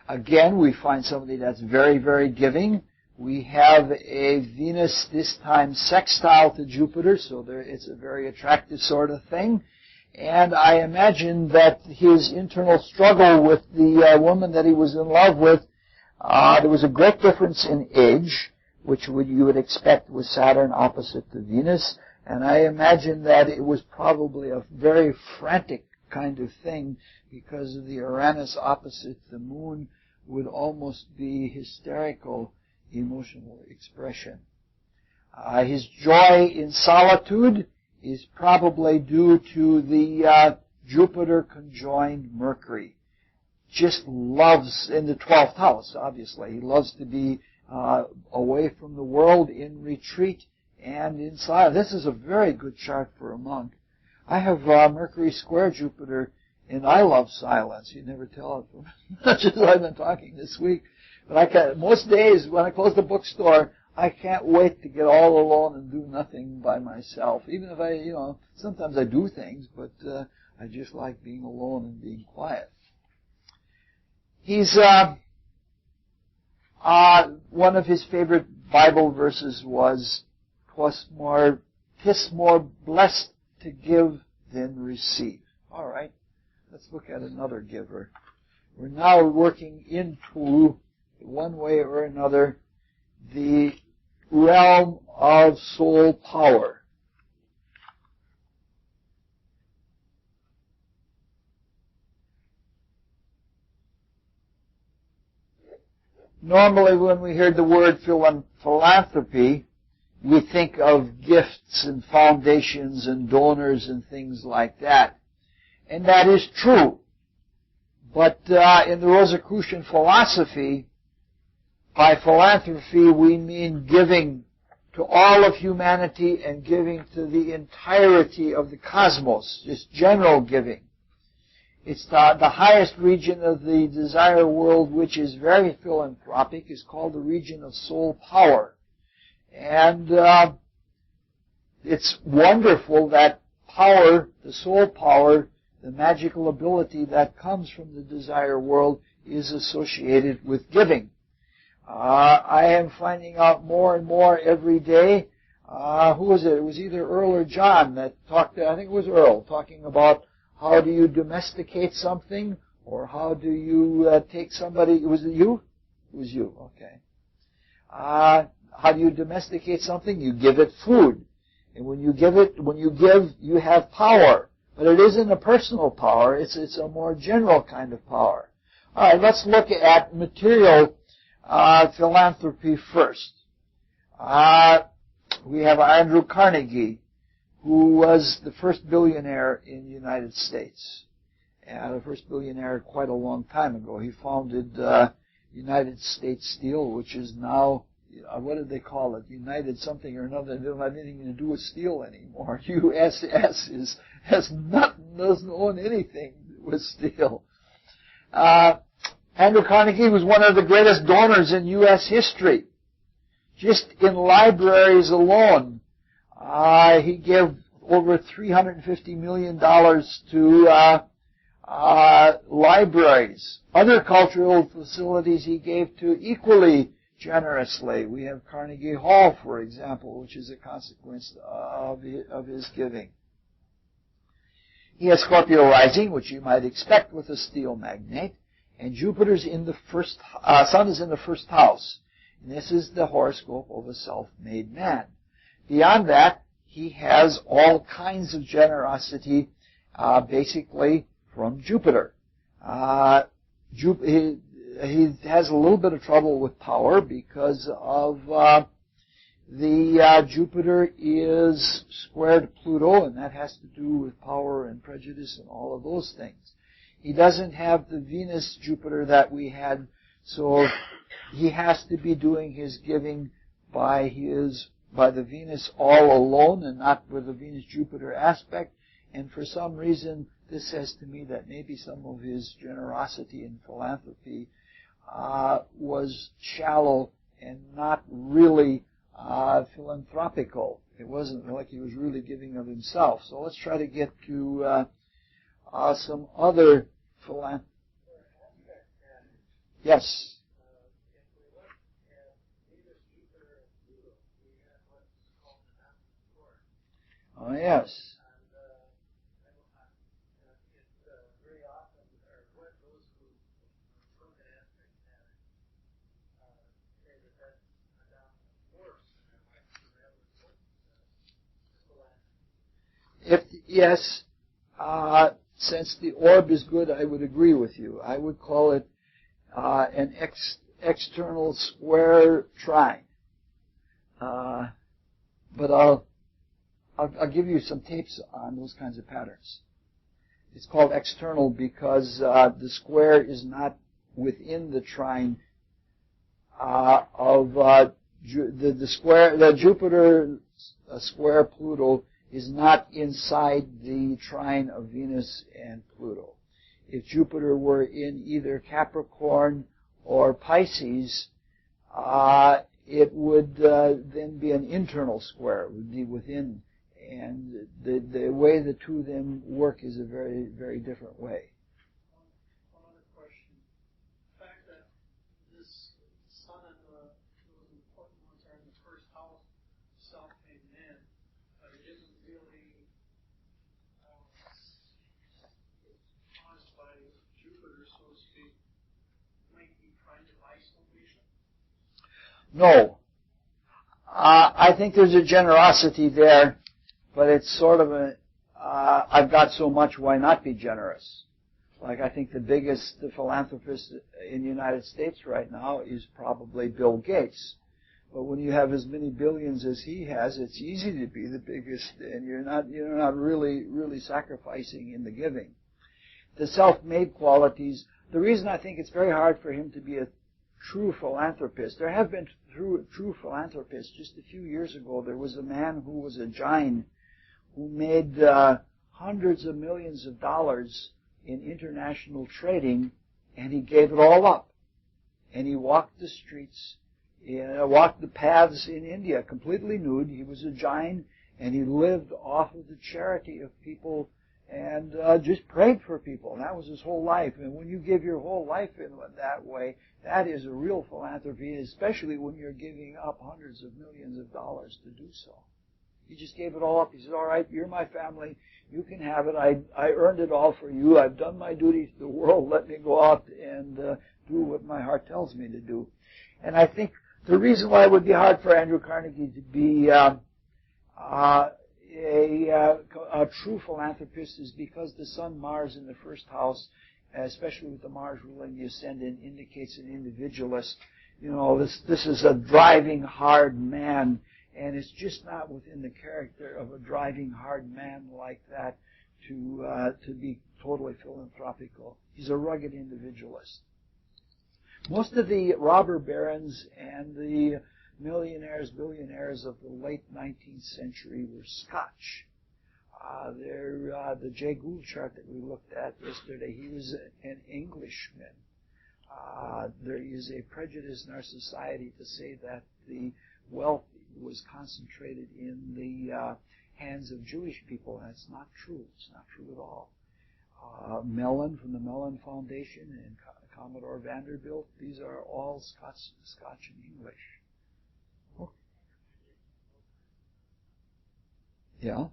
Speaker 1: Again, we find somebody that's very, very giving. We have a Venus this time sextile to Jupiter, so it's a very attractive sort of thing. And I imagine that his internal struggle with the woman that he was in love with, there was a great difference in age, which you would expect with Saturn opposite to Venus. And I imagine that it was probably a very frantic kind of thing because of the Uranus opposite the Moon would almost be hysterical emotional expression. His joy in solitude is probably due to the Jupiter conjoined Mercury. Just loves, in the 12th house, obviously, he loves to be away from the world, in retreat, and in silence. This is a very good chart for a monk. I have Mercury square Jupiter, and I love silence. You never tell it from much as I've been talking this week. But most days when I close the bookstore, I can't wait to get all alone and do nothing by myself. Even if sometimes I do things, but I just like being alone and being quiet. He's, one of his favorite Bible verses was, "'Tis more blessed to give than receive." All right, let's look at another giver. We're now working into, one way or another, the realm of soul power. Normally when we hear the word philanthropy, we think of gifts and foundations and donors and things like that. And that is true. But in the Rosicrucian philosophy, by philanthropy we mean giving to all of humanity and giving to the entirety of the cosmos, just general giving. It's the highest region of the desire world, which is very philanthropic, is called the region of soul power. And it's wonderful that power, the soul power, the magical ability that comes from the desire world is associated with giving. I am finding out more and more every day. Who was it? It was either Earl or John that talked, I think it was Earl, talking about how do you domesticate something, or how do you take somebody, was it you? It was you, okay. How do you domesticate something? You give it food. And when you give, you have power. But it isn't a personal power, it's a more general kind of power. All right, let's look at material philanthropy first. We have Andrew Carnegie, who was the first billionaire in the United States. The first billionaire quite a long time ago. He founded United States Steel, which is now, what did they call it? United something or another. They don't have anything to do with steel anymore. USS doesn't own anything with steel. Andrew Carnegie was one of the greatest donors in U.S. history. Just in libraries alone, he gave over $350 million to libraries. Other cultural facilities he gave to equally generously. We have Carnegie Hall, for example, which is a consequence of his giving. He has Scorpio rising, which you might expect with a steel magnate, and Jupiter's in the Sun is in the first house. And this is the horoscope of a self-made man. Beyond that, he has all kinds of generosity, basically from Jupiter. He has a little bit of trouble with power because of the Jupiter is squared Pluto, and that has to do with power and prejudice and all of those things. He doesn't have the Venus-Jupiter that we had, so he has to be doing his giving by the Venus all alone and not with the Venus-Jupiter aspect. And for some reason, this says to me that maybe some of his generosity and philanthropy was shallow and not really philanthropical. It wasn't like he was really giving of himself. So let's try to get to some other philanthropy. Yes. Oh, yes. Yes, since the orb is good, I would agree with you. I would call it an external square trine. But I'll give you some tapes on those kinds of patterns. It's called external because the square is not within the trine of the Jupiter square Pluto is not inside the trine of Venus and Pluto. If Jupiter were in either Capricorn or Pisces, it would then be an internal square. It would be within. And the way the two of them work is a very, very different way.
Speaker 2: One other question. The fact that this sun and those important ones are in the first house, self-made man, but it isn't really caused by Jupiter, so to speak, might be trying to isolation?
Speaker 1: No. I think there's a generosity there, but it's sort of I've got so much, why not be generous? Like, I think the biggest philanthropist in the United States right now is probably Bill Gates. But when you have as many billions as he has, it's easy to be the biggest, and you're not really sacrificing in the giving. The self-made qualities, the reason I think it's very hard for him to be a true philanthropist, there have been true philanthropists. Just a few years ago, there was a man who was a giant who made hundreds of millions of dollars in international trading, and he gave it all up. And he walked the streets, walked the paths in India completely nude. He was a giant, and he lived off of the charity of people and just prayed for people. And that was his whole life. And when you give your whole life in that way, that is a real philanthropy, especially when you're giving up hundreds of millions of dollars to do so. He just gave it all up. He said, all right, you're my family. You can have it. I earned it all for you. I've done my duty to the world. Let me go out and do what my heart tells me to do. And I think the reason why it would be hard for Andrew Carnegie to be a true philanthropist is because the Sun, Mars in the first house, especially with the Mars ruling the ascendant, indicates an individualist. You know, this is a driving hard man. And it's just not within the character of a driving hard man like that to be totally philanthropical. He's a rugged individualist. Most of the robber barons and the millionaires, billionaires of the late 19th century were Scotch. The Jay Gould chart that we looked at yesterday, he was an Englishman. There is a prejudice in our society to say that the wealth was concentrated in the hands of Jewish people. That's not true. It's not true at all. Mellon from the Mellon Foundation and Commodore Vanderbilt, these are all Scotch and English. Oh. Yeah.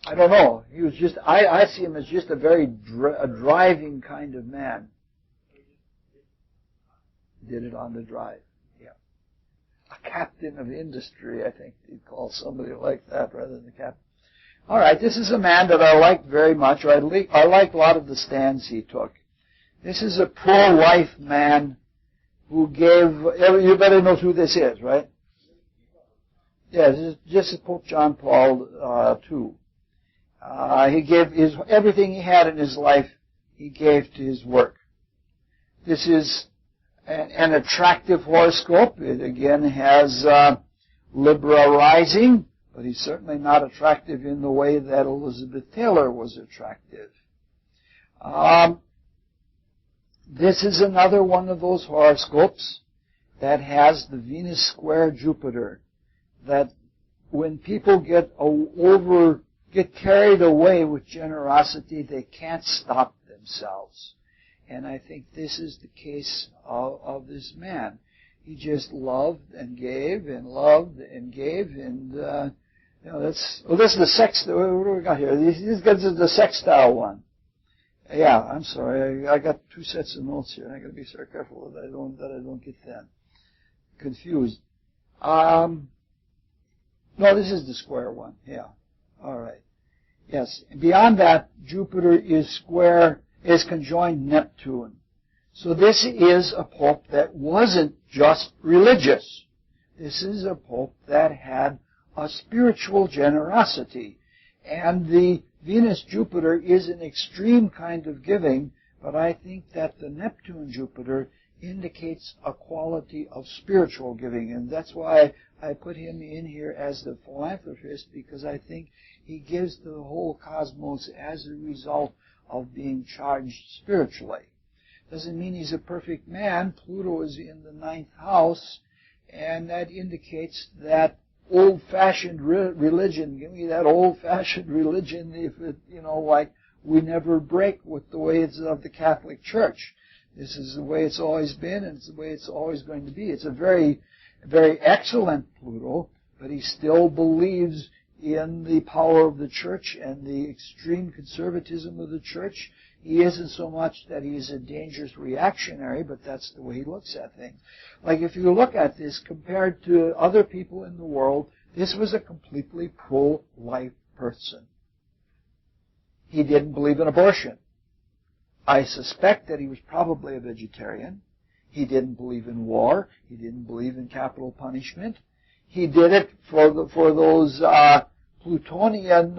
Speaker 1: I don't know. He was just, I see him as just a very driving kind of man. Did it on the drive. Yeah. A captain of industry, I think you'd call somebody like that rather than a captain. All right, this is a man that I like very much. I like a lot of the stands he took. This is a pro-life man who gave, you better know who this is, right? Yeah, this is Pope John Paul II. He gave everything he had in his life, he gave to his work. This is an attractive horoscope. It again has Libra rising, but he's certainly not attractive in the way that Elizabeth Taylor was attractive. This is another one of those horoscopes that has the Venus square Jupiter, that when people get carried away with generosity, they can't stop themselves. And I think this is the case of this man. He just loved and gave and loved and gave, and this is the sex. What do we got here? This is the sextile one. Yeah, I'm sorry. I got two sets of notes here. I got to be so careful that I don't get that confused. No, this is the square one. Yeah. All right. Yes. Beyond that, Jupiter is conjoined Neptune. So this is a pope that wasn't just religious. This is a pope that had a spiritual generosity. And the Venus-Jupiter is an extreme kind of giving, but I think that the Neptune-Jupiter indicates a quality of spiritual giving. And that's why I put him in here as the philanthropist, because I think he gives to the whole cosmos as a result of being charged spiritually. Doesn't mean he's a perfect man. Pluto is in the 9th house, and that indicates that old-fashioned religion. Give me that old-fashioned religion, if it, like we never break with the ways of the Catholic Church. This is the way it's always been, and it's the way it's always going to be. It's a very, very excellent Pluto, but he still believes in the power of the Church and the extreme conservatism of the Church. He isn't so much that he's a dangerous reactionary, but that's the way he looks at things. Like if you look at this compared to other people in the world, this was a completely pro-life person. He didn't believe in abortion. I suspect that he was probably a vegetarian. He didn't believe in war. He didn't believe in capital punishment. He did it for those Plutonian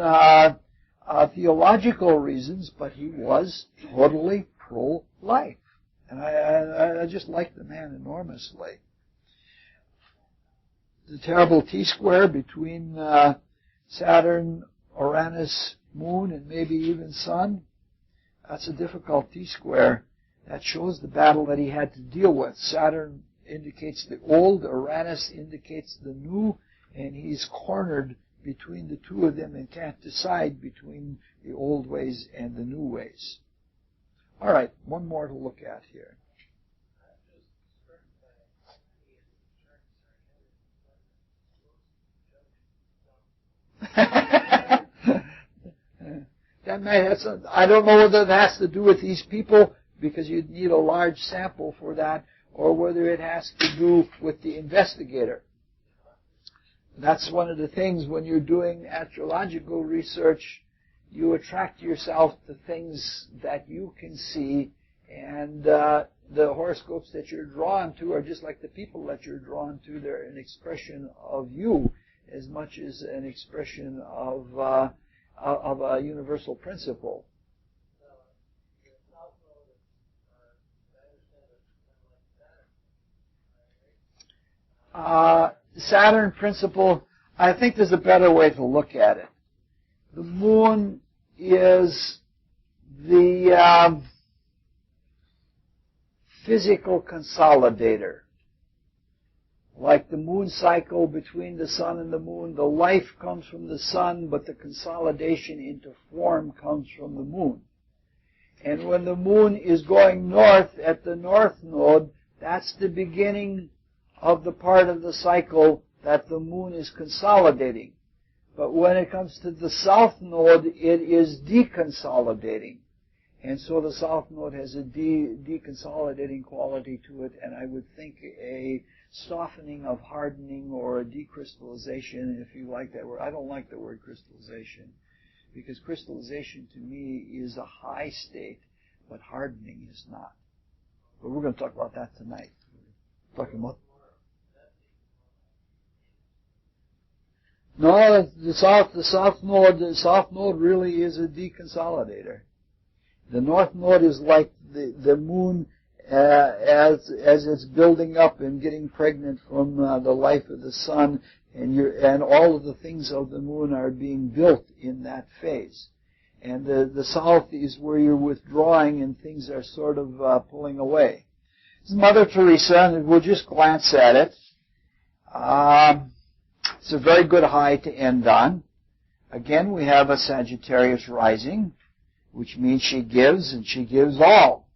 Speaker 1: theological reasons, but he was totally pro-life. And I just like the man enormously. The terrible T-square between Saturn, Uranus, Moon, and maybe even Sun, that's a difficult T-square. That shows the battle that he had to deal with. Saturn indicates the old, Uranus indicates the new, and he's cornered between the two of them and can't decide between the old ways and the new ways. All right, one more to look at here. I don't know whether that has to do with these people, because you'd need a large sample for that, or whether it has to do with the investigator. That's one of the things when you're doing astrological research, you attract yourself to things that you can see, and the horoscopes that you're drawn to are just like the people that you're drawn to. They're an expression of you as much as an expression of a universal principle. Saturn principle, I think there's a better way to look at it. The moon is the physical consolidator. Like the moon cycle between the sun and the moon, the life comes from the sun, but the consolidation into form comes from the moon. And when the moon is going north at the north node, that's the beginning of the part of the cycle that the moon is consolidating. But when it comes to the south node, it is deconsolidating. And so the south node has a deconsolidating quality to it, and I would think a softening of hardening or a decrystallization, if you like that word. I don't like the word crystallization, because crystallization to me is a high state, but hardening is not. But we're going to talk about that tonight. Talking about no, the south node really is a deconsolidator. The north node is like the moon as it's building up and getting pregnant from the life of the sun, and all of the things of the moon are being built in that phase. And the south is where you're withdrawing and things are sort of pulling away. This is Mother Teresa, and we'll just glance at it. It's a very good high to end on. Again, we have a Sagittarius rising, which means she gives, and she gives all.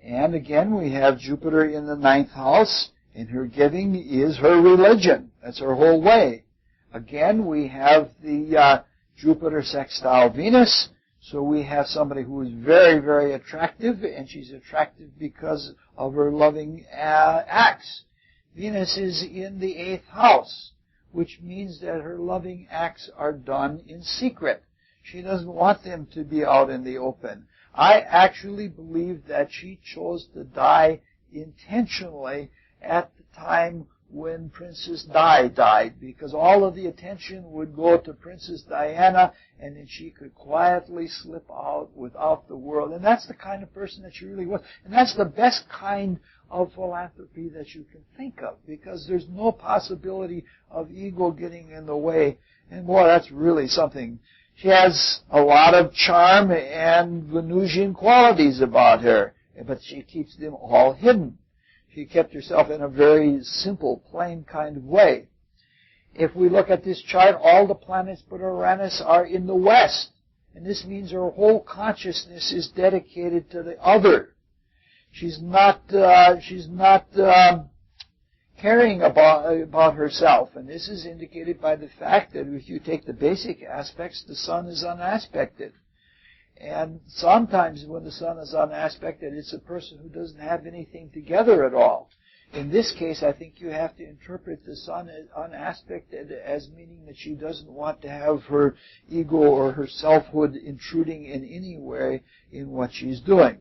Speaker 1: And again, we have Jupiter in the 9th house, And her giving is her religion. That's her whole way. Again, we have the Jupiter sextile Venus. So we have somebody who is very, very attractive, and she's attractive because of her loving acts. Venus is in the 8th house, which means that her loving acts are done in secret. She doesn't want them to be out in the open. I actually believe that she chose to die intentionally at the time when Princess Di died, because all of the attention would go to Princess Diana, and then she could quietly slip out without the world. And that's the kind of person that she really was. And that's the best kind of philanthropy that you can think of, because there's no possibility of ego getting in the way. And boy, that's really something. She has a lot of charm and Venusian qualities about her, but she keeps them all hidden. She kept herself in a very simple, plain kind of way. If we look at this chart, all the planets but Uranus are in the west. And this means her whole consciousness is dedicated to the other. She's not caring about herself. And this is indicated by the fact that if you take the basic aspects, the sun is unaspected. And sometimes when the sun is unaspected, it's a person who doesn't have anything together at all. In this case, I think you have to interpret the sun as unaspected as meaning that she doesn't want to have her ego or her selfhood intruding in any way in what she's doing.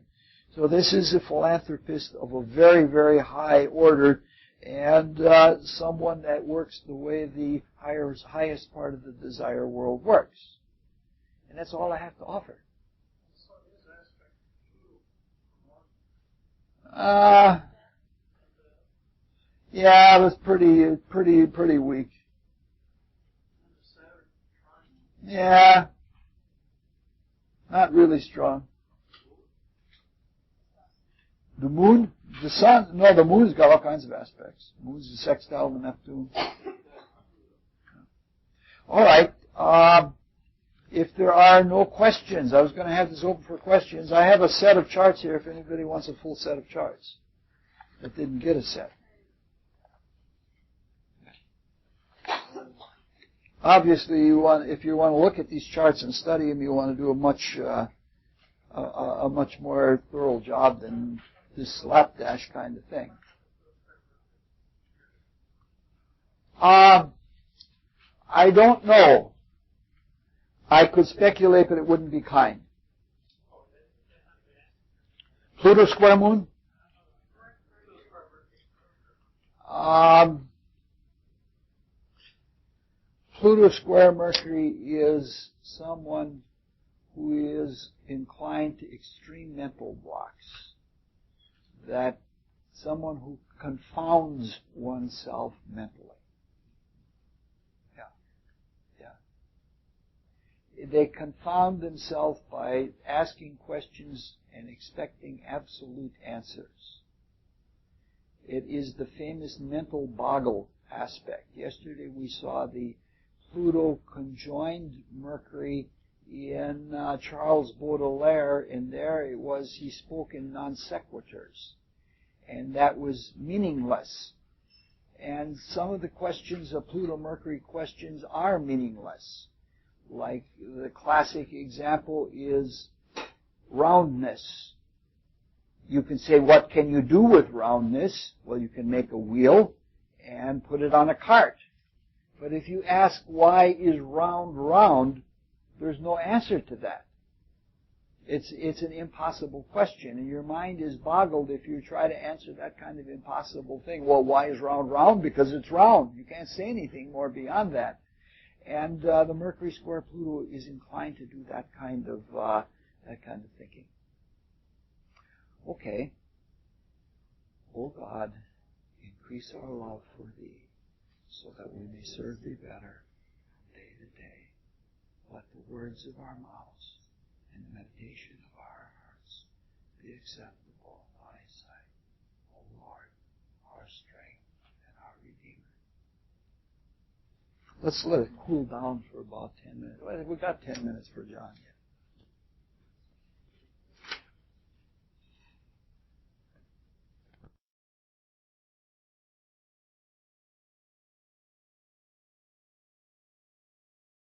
Speaker 1: So this is a philanthropist of a very, very high order, and someone that works the way the highest part of the desire world works. And that's all I have to offer. Yeah, it was pretty weak. Yeah, not really strong. The moon, the sun, no, the moon's got all kinds of aspects. The moon's a sextile to Neptune. All right. If there are no questions, I was going to have this open for questions. I have a set of charts here if anybody wants a full set of charts that didn't get a set. Obviously, if you want to look at these charts and study them, you want to do a much more thorough job than this slapdash kind of thing. I don't know. I could speculate, but it wouldn't be kind. Pluto square moon? Pluto square Mercury is someone who is inclined to extreme mental blocks. That someone who confounds oneself mentally. They confound themselves by asking questions and expecting absolute answers. It is the famous mental boggle aspect. Yesterday we saw the Pluto conjoined Mercury in Charles Baudelaire, and there it was, he spoke in non sequiturs, and that was meaningless. And some of the questions of Pluto-Mercury questions are meaningless. Like the classic example is roundness. You can say, what can you do with roundness? Well, you can make a wheel and put it on a cart. But if you ask, why is round round, there's no answer to that. It's an impossible question, and your mind is boggled if you try to answer that kind of impossible thing. Well, why is round round? Because it's round. You can't say anything more beyond that. And the Mercury square Pluto is inclined to do that kind of thinking. Okay. O God, increase our love for Thee, so that we may serve Thee better day to day. Let the words of our mouths and the meditation of our hearts be acceptable in Thy sight, O Lord, our strength and our Redeemer. Let's let it cool down for about 10 minutes. We've got 10 minutes for John yet.